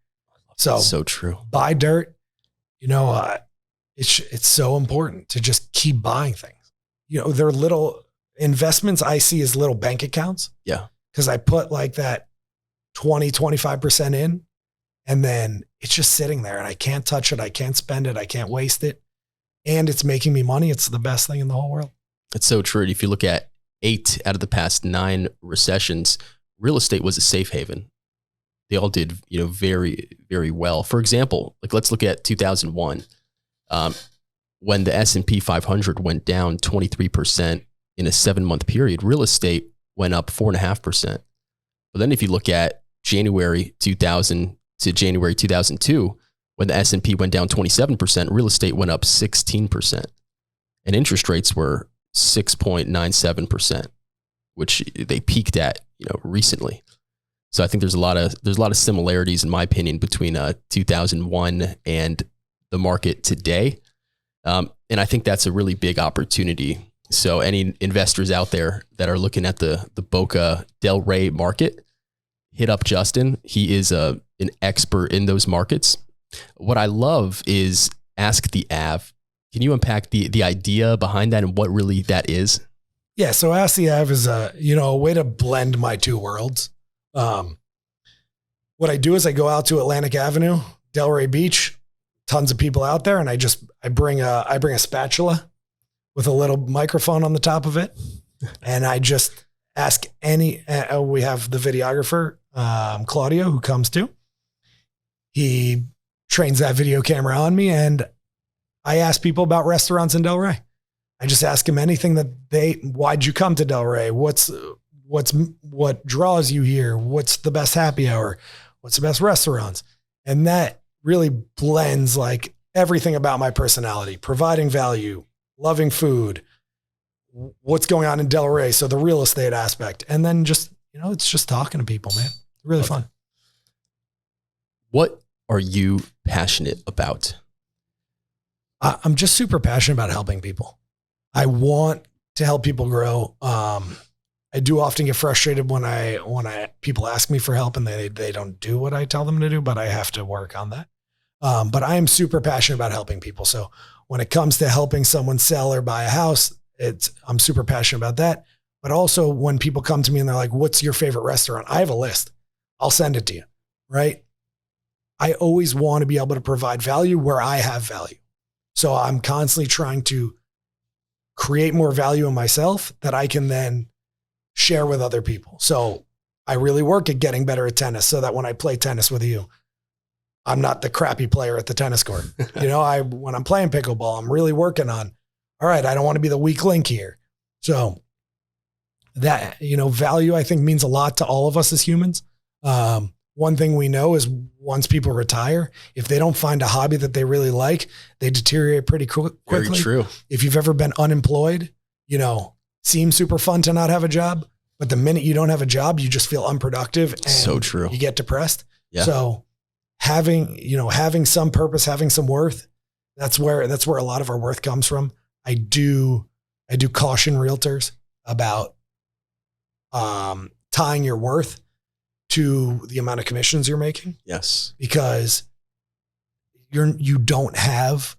So true. Buy dirt. It's so important to just keep buying things. They're little investments I see as little bank accounts. Yeah. Because I put like that 20, 25% in, and then it's just sitting there and I can't touch it. I can't spend it. I can't waste it. And it's making me money. It's the best thing in the whole world. It's so true. If you look at 8 out of the past 9 recessions, real estate was a safe haven. They all did, very, very well. For example, let's look at 2001. When the S&P 500 went down 23% in a 7-month period, real estate went up 4.5%. But then if you look at January 2000 to January 2002, when the S&P went down 27%, real estate went up 16%. And interest rates were 6.97%, which they peaked at, recently. So I think there's a lot of similarities, in my opinion, between 2001 and the market today. And I think that's a really big opportunity. So any investors out there that are looking at the Boca Del Rey market, hit up Justin. He is an expert in those markets. What I love is Ask the Av. Can you unpack the idea behind that and what really that is? Yeah. So Ask the Av is a way to blend my two worlds. What I do is I go out to Atlantic Avenue, Delray Beach, tons of people out there. And I bring a spatula with a little microphone on the top of it. And I just ask we have the videographer, Claudio, who comes too. He trains that video camera on me, and I ask people about restaurants in Delray. I just ask them anything why'd you come to Delray? What draws you here? What's the best happy hour? What's the best restaurants? And that really blends like everything about my personality, providing value, loving food, what's going on in Delray. So the real estate aspect, and then just, it's just talking to people, man. It's really fun. What are you passionate about? I'm just super passionate about helping people. I want to help people grow. I do often get frustrated when people ask me for help and they don't do what I tell them to do, but I have to work on that. But I am super passionate about helping people. So when it comes to helping someone sell or buy a house, I'm super passionate about that. But also when people come to me and they're like, what's your favorite restaurant? I have a list. I'll send it to you. Right. I always want to be able to provide value where I have value. So I'm constantly trying to create more value in myself that I can then share with other people. So I really work at getting better at tennis so that when I play tennis with you, I'm not the crappy player at the tennis court. When I'm playing pickleball, I'm really working on, all right, I don't want to be the weak link here. So that, value, I think, means a lot to all of us as humans. One thing we know is once people retire, if they don't find a hobby that they really like, they deteriorate pretty quickly. Very true. If you've ever been unemployed, seems super fun to not have a job, but the minute you don't have a job, you just feel unproductive. And so true. You get depressed. Yeah. So having some purpose, having some worth, that's where a lot of our worth comes from. I do caution realtors about tying your worth to the amount of commissions you're making. Yes. Because you don't have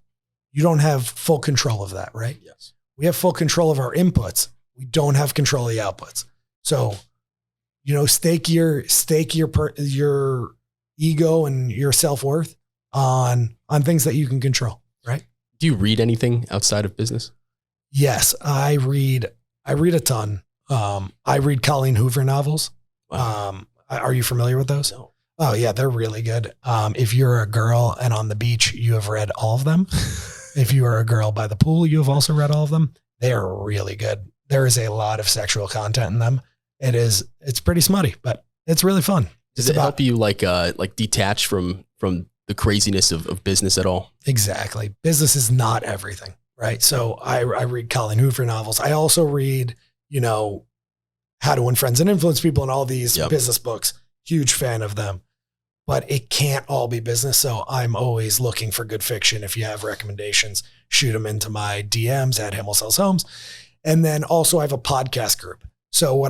full control of that, right? Yes. We have full control of our inputs. We don't have control of the outputs. So, stake your ego and your self-worth on things that you can control, right? Do you read anything outside of business? Yes, I read a ton. I read Colleen Hoover novels. Wow. Are you familiar with those? No. Oh yeah, they're really good. If you're a girl and on the beach, you have read all of them. If you are a girl by the pool, you have also read all of them. They are really good. There is a lot of sexual content in them. It's pretty smutty, but it's really fun. Does it help you like detach from the craziness of business at all? Exactly. Business is not everything, right? So I read Colleen Hoover novels. I also read, How to Win Friends and Influence People and all these business books. Huge fan of them. But it can't all be business. So I'm always looking for good fiction. If you have recommendations, shoot them into my DMs at Himmel Sells Homes. And then also I have a podcast group. So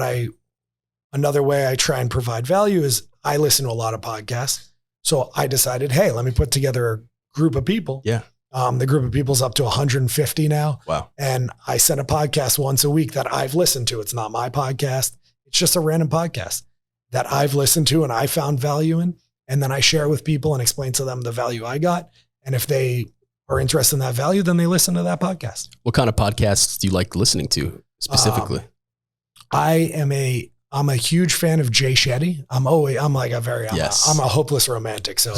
another way I try and provide value is I listen to a lot of podcasts. So I decided, hey, let me put together a group of people. Yeah. The group of people is up to 150 now. Wow. And I send a podcast once a week that I've listened to. It's not my podcast. It's just a random podcast that I've listened to and I found value in. And then I share with people and explain to them the value I got. And if they are interested in that value, then they listen to that podcast. What kind of podcasts do you like listening to specifically? I'm a huge fan of Jay Shetty. I'm a hopeless romantic. So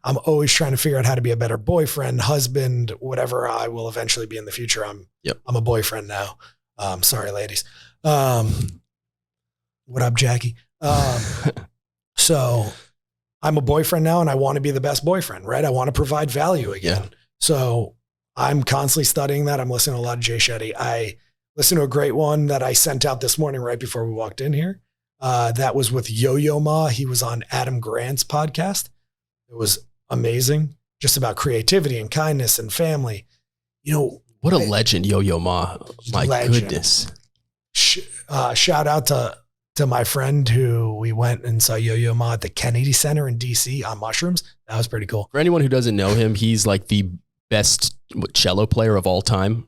I'm always trying to figure out how to be a better boyfriend, husband, whatever I will eventually be in the future. I'm a boyfriend now. Sorry, ladies. What up, Jackie? So I'm a boyfriend now and I want to be the best boyfriend, right? I want to provide value again. Yeah. So I'm constantly studying that. I'm listening to a lot of Jay Shetty. I listened to a great one that I sent out this morning right before we walked in here. That was with Yo-Yo Ma. He was on Adam Grant's podcast. It was amazing. Just about creativity and kindness and family. What a legend, Yo-Yo Ma. My goodness. Shout out to my friend who we went and saw Yo-Yo Ma at the Kennedy Center in DC on mushrooms. That was pretty cool. For anyone who doesn't know him, he's like the best cello player of all time.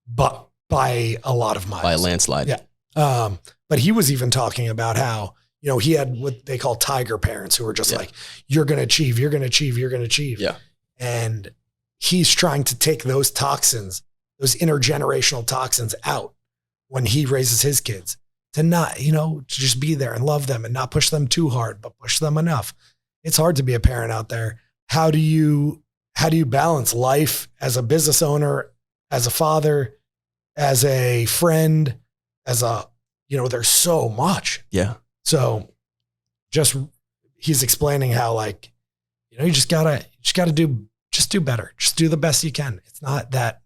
But by a lot of miles. By a landslide. Yeah. But he was even talking about how, he had what they call tiger parents who were just like, you're going to achieve, you're going to achieve, you're going to achieve. Yeah. And he's trying to take those toxins, those intergenerational toxins out when he raises his kids to not, to just be there and love them and not push them too hard, but push them enough. It's hard to be a parent out there. How do you balance life as a business owner, as a father, as a friend, there's so much. Yeah. So he's explaining how you just gotta do better. Just do the best you can. It's not that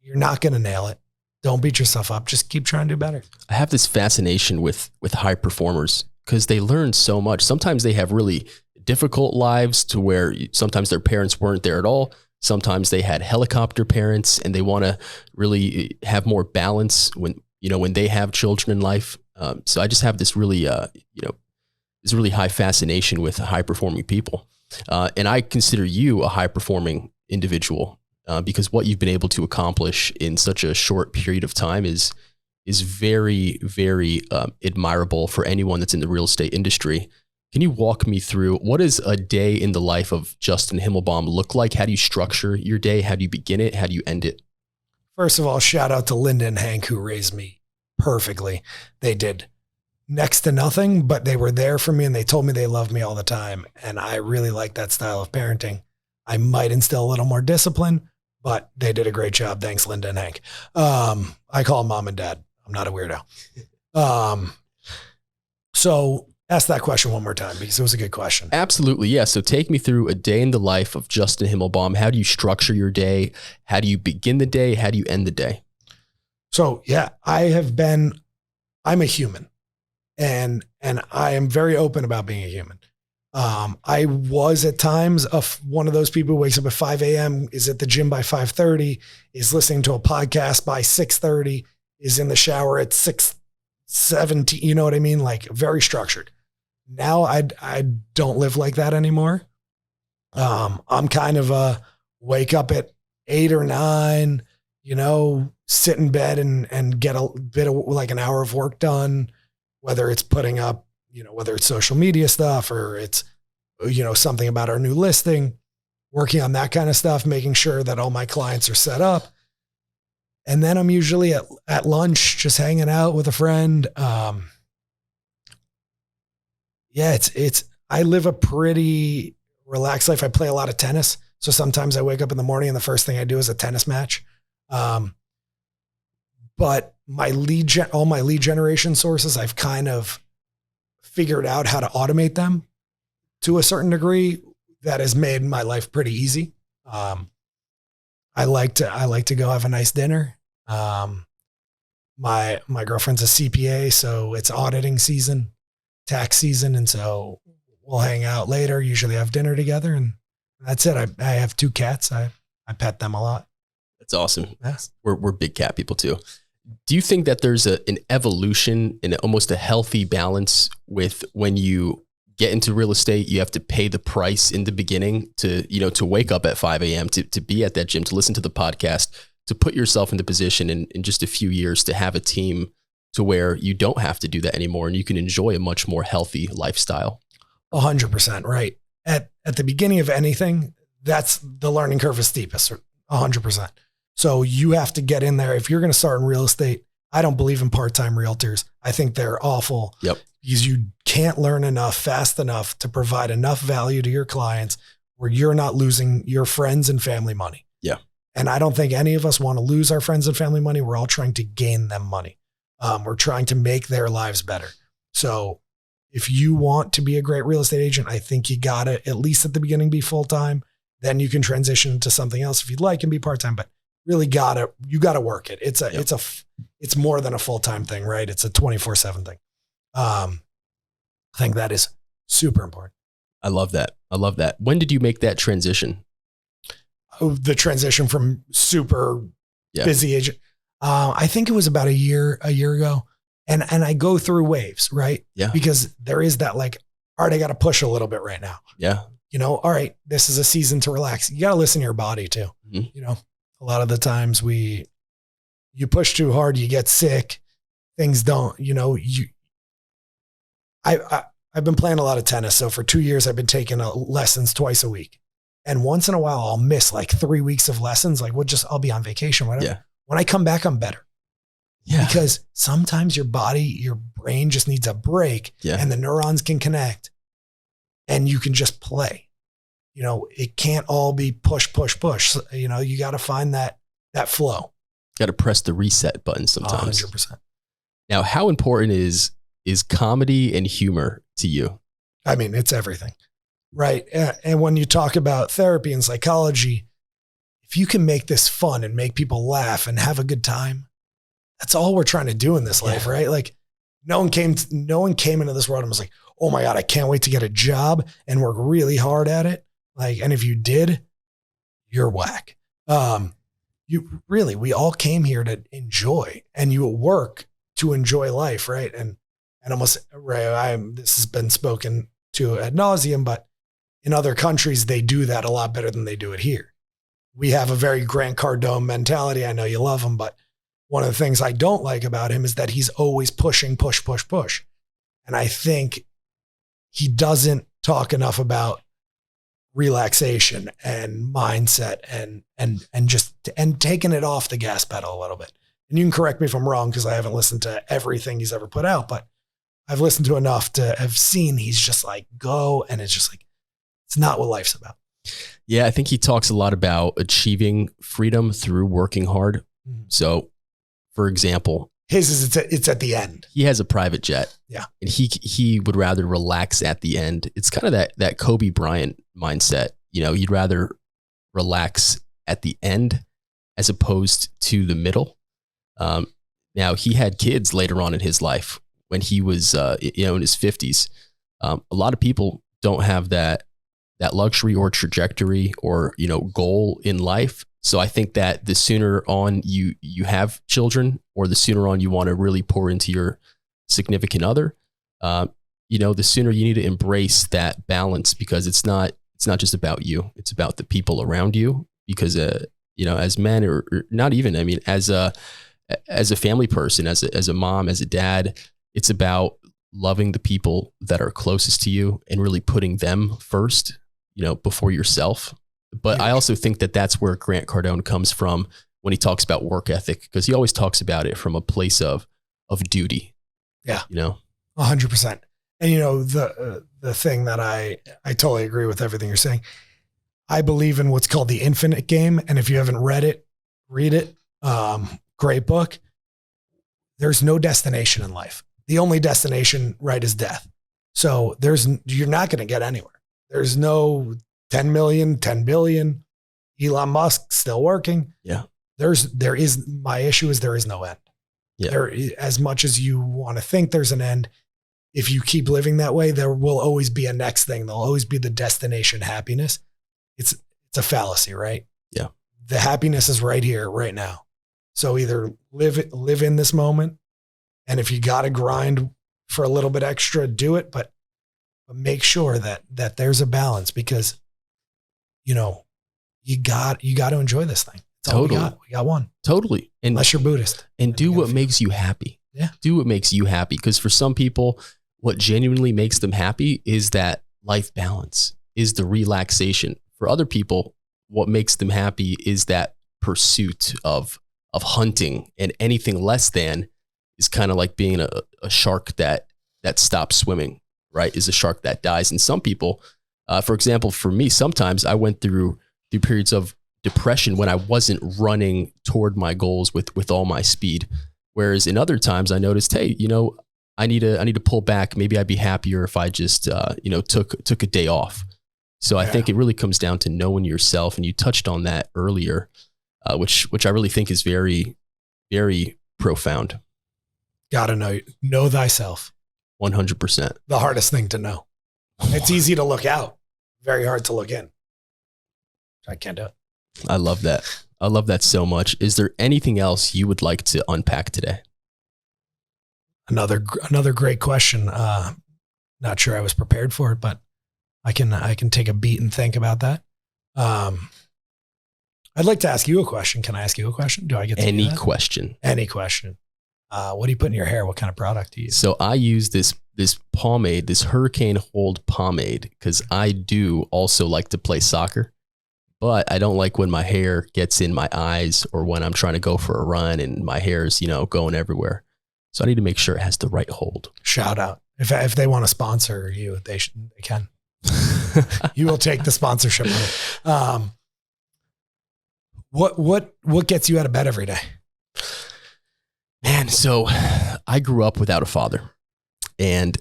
you're not going to nail it. Don't beat yourself up. Just keep trying to do better. I have this fascination with high performers because they learn so much. Sometimes they have really difficult lives to where sometimes their parents weren't there at all. Sometimes they had helicopter parents and they want to really have more balance when they have children in life. So I just have this really, this really high fascination with high performing people. And I consider you a high performing individual because what you've been able to accomplish in such a short period of time is very, very admirable for anyone that's in the real estate industry. Can you walk me through what does a day in the life of Justin Himmelbaum look like? How do you structure your day? How do you begin it? How do you end it? First of all, shout out to Linda and Hank who raised me perfectly. They did next to nothing, but they were there for me and they told me they loved me all the time. And I really like that style of parenting. I might instill a little more discipline, but they did a great job. Thanks, Linda and Hank. I call them mom and dad. I'm not a weirdo. So ask that question one more time because it was a good question. Absolutely. Yeah. So take me through a day in the life of Justin Himmelbaum. How do you structure your day? How do you begin the day? How do you end the day? So yeah, I'm a human and I am very open about being a human. I was at times one of those people who wakes up at 5 a.m., is at the gym by 5:30, is listening to a podcast by 6:30, is in the shower at 17, you know what I mean? Like very structured. Now I don't live like that anymore. I'm kind of a wake up at 8 or 9, sit in bed and get a bit of like an hour of work done, whether it's putting up, whether it's social media stuff or it's, something about our new listing, working on that kind of stuff, making sure that all my clients are set up. And then I'm usually at lunch, just hanging out with a friend. I live a pretty relaxed life. I play a lot of tennis. So sometimes I wake up in the morning and the first thing I do is a tennis match. But all my lead generation sources, I've kind of figured out how to automate them to a certain degree that has made my life pretty easy. I like to go have a nice dinner. My girlfriend's a CPA, so it's auditing season, tax season. And so we'll hang out later, usually have dinner together, and that's it. I have 2 cats. I pet them a lot. That's awesome. Yeah. We're big cat people too. Do you think that there's an evolution and almost a healthy balance with when you get into real estate, you have to pay the price in the beginning to wake up at 5 a.m., to be at that gym, to listen to the podcast, to put yourself in the position in just a few years to have a team to where you don't have to do that anymore and you can enjoy a much more healthy lifestyle? 100%. Right. At the beginning of anything, that's the learning curve is steepest, 100%. So you have to get in there. If you're going to start in real estate, I don't believe in part-time realtors. I think they're awful. Yep. Because you can't learn enough fast enough to provide enough value to your clients where you're not losing your friends and family money. Yeah. And I don't think any of us want to lose our friends and family money. We're all trying to gain them money. We're trying to make their lives better. So if you want to be a great real estate agent, I think you got to, at least at the beginning, be full-time. Then you can transition to something else if you'd like and be part-time, but really you got to work it. It's more than a full-time thing, right? It's a 24/7 thing. I think that is super important. I love that. When did you make that transition? The transition from super busy agent. I think it was about a year ago. And I go through waves, right? Yeah. Because there is that like, all right, I got to push a little bit right now. Yeah. All right, this is a season to relax. You got to listen to your body too. Mm-hmm. A lot of the times you push too hard, you get sick. Things don't, I've been playing a lot of tennis. So for 2 years, I've been taking lessons twice a week. And once in a while, I'll miss like 3 weeks of lessons. Like I'll be on vacation, whatever. Yeah. When I come back, I'm better. Yeah. Because sometimes your brain just needs a break and the neurons can connect and you can just play. It can't all be push. You got to find that flow. Got to press the reset button sometimes. 100%. Now, how important is comedy and humor to you? I mean, it's everything, right? And when you talk about therapy and psychology, if you can make this fun and make people laugh and have a good time, that's all we're trying to do in this life, right? Like no one came into this world and was like, oh my God, I can't wait to get a job and work really hard at it. Like, and if you did, you're whack. We all came here to enjoy, and you work to enjoy life, right? And almost, this has been spoken to ad nauseum, but in other countries, they do that a lot better than they do it here. We have a very Grant Cardone mentality. I know you love him, but one of the things I don't like about him is that he's always pushing, push. And I think he doesn't talk enough about relaxation and mindset and taking it off the gas pedal a little bit. And you can correct me if I'm wrong, because I haven't listened to everything he's ever put out, but I've listened to enough to have seen he's just like, go. And it's just like, it's not what life's about. Yeah. I think he talks a lot about achieving freedom through working hard. Mm-hmm. So for example, it's at the end. He has a private jet. Yeah. And he would rather relax at the end. It's kind of that Kobe Bryant mindset. You'd rather relax at the end as opposed to the middle. Now he had kids later on in his life when he was, in his 50s. A lot of people don't have that luxury or trajectory or, goal in life. So I think that the sooner on you have children, or the sooner on you want to really pour into significant other, the sooner you need to embrace that balance, because it's not just about you. It's about the people around you, because, as men or not even, as a family person, as a mom, as a dad, it's about loving the people that are closest to you and really putting them first, before yourself. But I also think that that's where Grant Cardone comes from when he talks about work ethic, because he always talks about it from a place of duty. Yeah. 100%. And the thing that I totally agree with everything you're saying. I believe in what's called the infinite game. And if you haven't read it, read it. Great book. There's no destination in life. The only destination, right, is death. So you're not going to get anywhere. There's no 10 million, 10 billion, Elon Musk still working. Yeah. My issue is there is no end. Yeah. As much as you want to think there's an end, if you keep living that way, there will always be a next thing. There'll always be the destination happiness. It's a fallacy, right? Yeah. The happiness is right here, right now. So either live in this moment, and if you got to grind for a little bit extra, do it, but make sure that there's a balance, because you got to enjoy this thing. That's totally. all we got one. Totally. Unless you're Buddhist. And do what makes you happy. Yeah. Do what makes you happy. Because for some people, what genuinely makes them happy is that life balance, is the relaxation. For other people, what makes them happy is that pursuit of hunting, and anything less than is kind of like being a shark that stops swimming, right? Is a shark that dies. And some people, for example, for me, sometimes I went through periods of depression when I wasn't running toward my goals with all my speed. Whereas in other times I noticed, hey, I need to pull back. Maybe I'd be happier if I just, took a day off. So I think it really comes down to knowing yourself. And you touched on that earlier, which I really think is very, very profound. Got to know thyself. 100%. The hardest thing to know. It's easy to look out, very hard to look in. I can't do it. I love that. I love that so much. Is there anything else you would like to unpack today? Another great question. Not sure I was prepared for it, but I can take a beat and think about that. I'd like to ask you a question. Can I ask you a question? Do I get to any question? Any question. What do you put in your hair? What kind of product do you use? So I use this pomade, this Hurricane Hold pomade, because I do also like to play soccer, but I don't like when my hair gets in my eyes, or when I'm trying to go for a run and my hair is, going everywhere. So I need to make sure it has the right hold. Shout out. If they want to sponsor you, they can. You will take the sponsorship. What gets you out of bed every day? Man, so I grew up without a father, and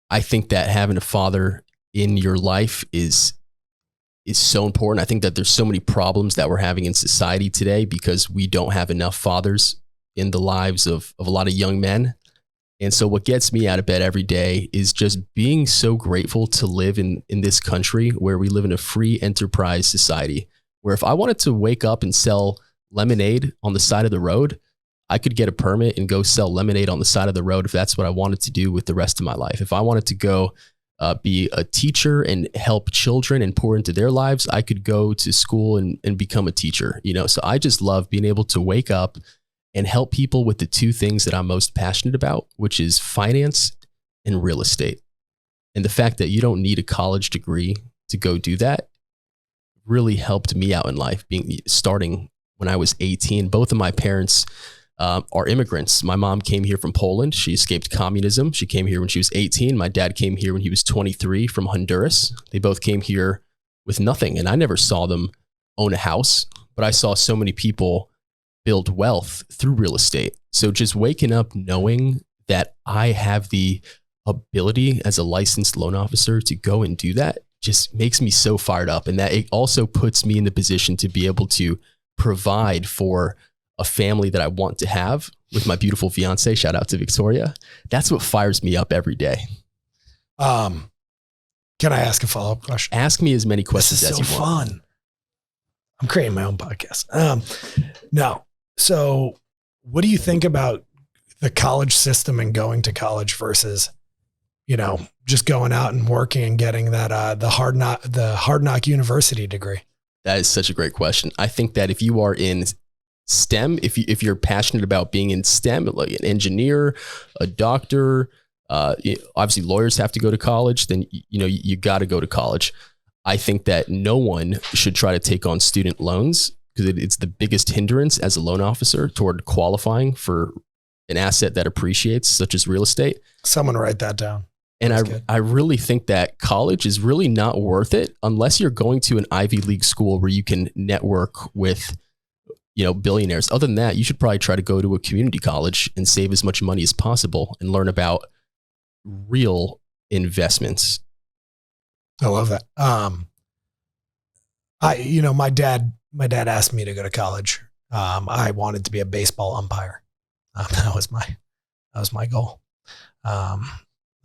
I think that having a father in your life is so important. I think that there's so many problems that we're having in society today because we don't have enough fathers in the lives of a lot of young men. And so what gets me out of bed every day is just being so grateful to live in this country where we live in a free enterprise society, where if I wanted to wake up and sell lemonade on the side of the road, I could get a permit and go sell lemonade on the side of the road if that's what I wanted to do with the rest of my life. If I wanted to go be a teacher and help children and pour into their lives, I could go to school and become a teacher. So I just love being able to wake up and help people with the two things that I'm most passionate about, which is finance and real estate. And the fact that you don't need a college degree to go do that really helped me out in life, starting when I was 18. Both of my parents are immigrants. My mom came here from Poland. She escaped communism. She came here when she was 18. My dad came here when he was 23 from Honduras. They both came here with nothing. And I never saw them own a house, but I saw so many people build wealth through real estate. So just waking up knowing that I have the ability as a licensed loan officer to go and do that just makes me so fired up. And that it also puts me in the position to be able to provide for a family that I want to have with my beautiful fiance. Shout out to Victoria. That's what fires me up every day. Can I ask a follow-up question? Ask me as many questions as you want. This is so fun. I'm creating my own podcast. No. So what do you think about the college system and going to college versus, just going out and working and getting that, the hard knock university degree? That is such a great question. I think that if you are in STEM, if you're passionate about being in STEM, like an engineer, a doctor, obviously lawyers have to go to college, then, you got to go to college. I think that no one should try to take on student loans because it's the biggest hindrance as a loan officer toward qualifying for an asset that appreciates, such as real estate. Someone write that down. And I really think that college is really not worth it unless you're going to an Ivy League school where you can network with, billionaires. Other than that, you should probably try to go to a community college and save as much money as possible and learn about real investments. I love that. My dad asked me to go to college. I wanted to be a baseball umpire. That was my goal.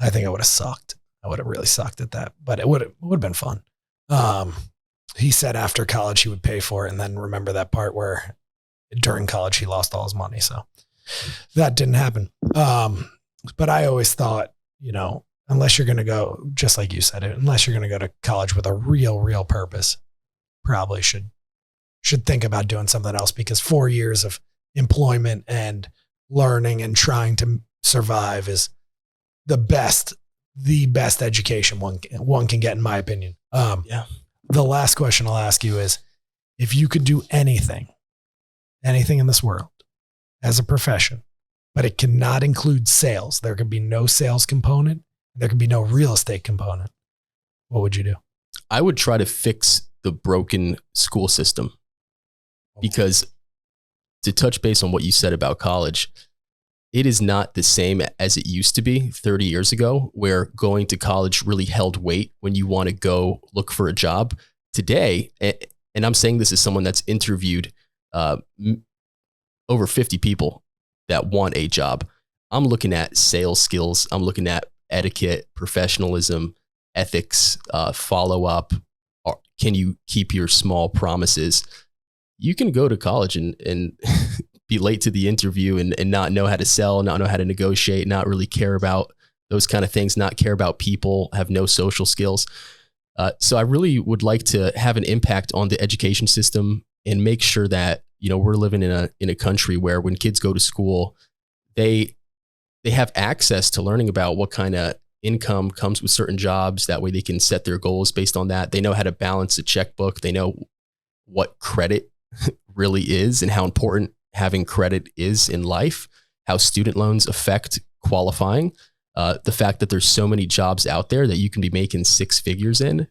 I think I would have sucked. I would have really sucked at that, but it would have been fun. He said after college he would pay for it, and then remember that part where during college he lost all his money. So that didn't happen. But I always thought, unless you're going to go, just like you said, unless you're going to go to college with a real purpose, probably should think about doing something else, because 4 years of employment and learning and trying to survive is the best education one can get, in my opinion. The last question I'll ask you is, if you could do anything in this world as a profession, but it cannot include sales, there could be no sales component, there could be no real estate component, what would you do? I would try to fix the broken school system, because to touch base on what you said about college, it is not the same as it used to be 30 years ago, where going to college really held weight when you want to go look for a job. Today, and I'm saying this as someone that's interviewed over 50 people that want a job, I'm looking at sales skills. I'm looking at etiquette, professionalism, ethics, follow-up. Can you keep your small promises? You can go to college and be late to the interview and not know how to sell, not know how to negotiate, not really care about those kind of things, not care about people, have no social skills. So I really would like to have an impact on the education system and make sure that, we're living in a country where when kids go to school, they have access to learning about what kind of income comes with certain jobs. That way they can set their goals based on that. They know how to balance a checkbook. They know what credit really is and how important having credit is in life, how student loans affect qualifying, the fact that there's so many jobs out there that you can be making six figures in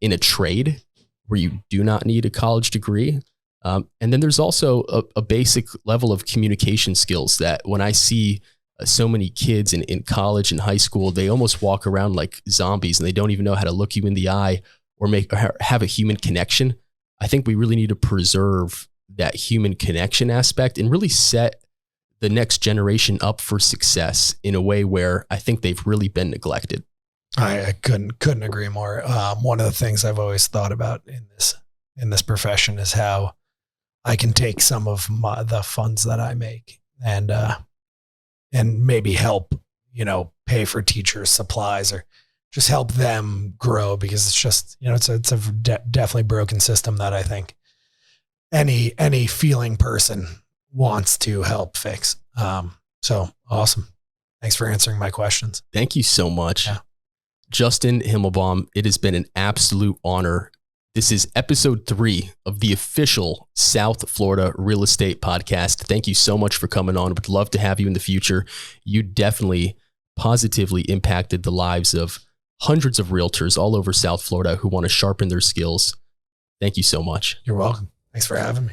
a trade where you do not need a college degree. And then there's also a basic level of communication skills that when I see so many kids in college and high school, they almost walk around like zombies and they don't even know how to look you in the eye or have a human connection. I think we really need to preserve that human connection aspect and really set the next generation up for success in a way where I think they've really been neglected. I couldn't agree more. One of the things I've always thought about in this profession is how I can take some of the funds that I make and maybe help, pay for teachers' supplies or just help them grow, because it's just, it's a definitely broken system that I think any feeling person wants to help fix. So awesome. Thanks for answering my questions. Thank you so much. Yeah. Justin Himmelbaum, it has been an absolute honor. This is episode 3 of the official South Florida Real Estate Podcast. Thank you so much for coming on. Would love to have you in the future. You definitely positively impacted the lives of hundreds of realtors all over South Florida who want to sharpen their skills. Thank you so much. You're welcome. Thanks for having me.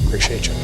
Appreciate you.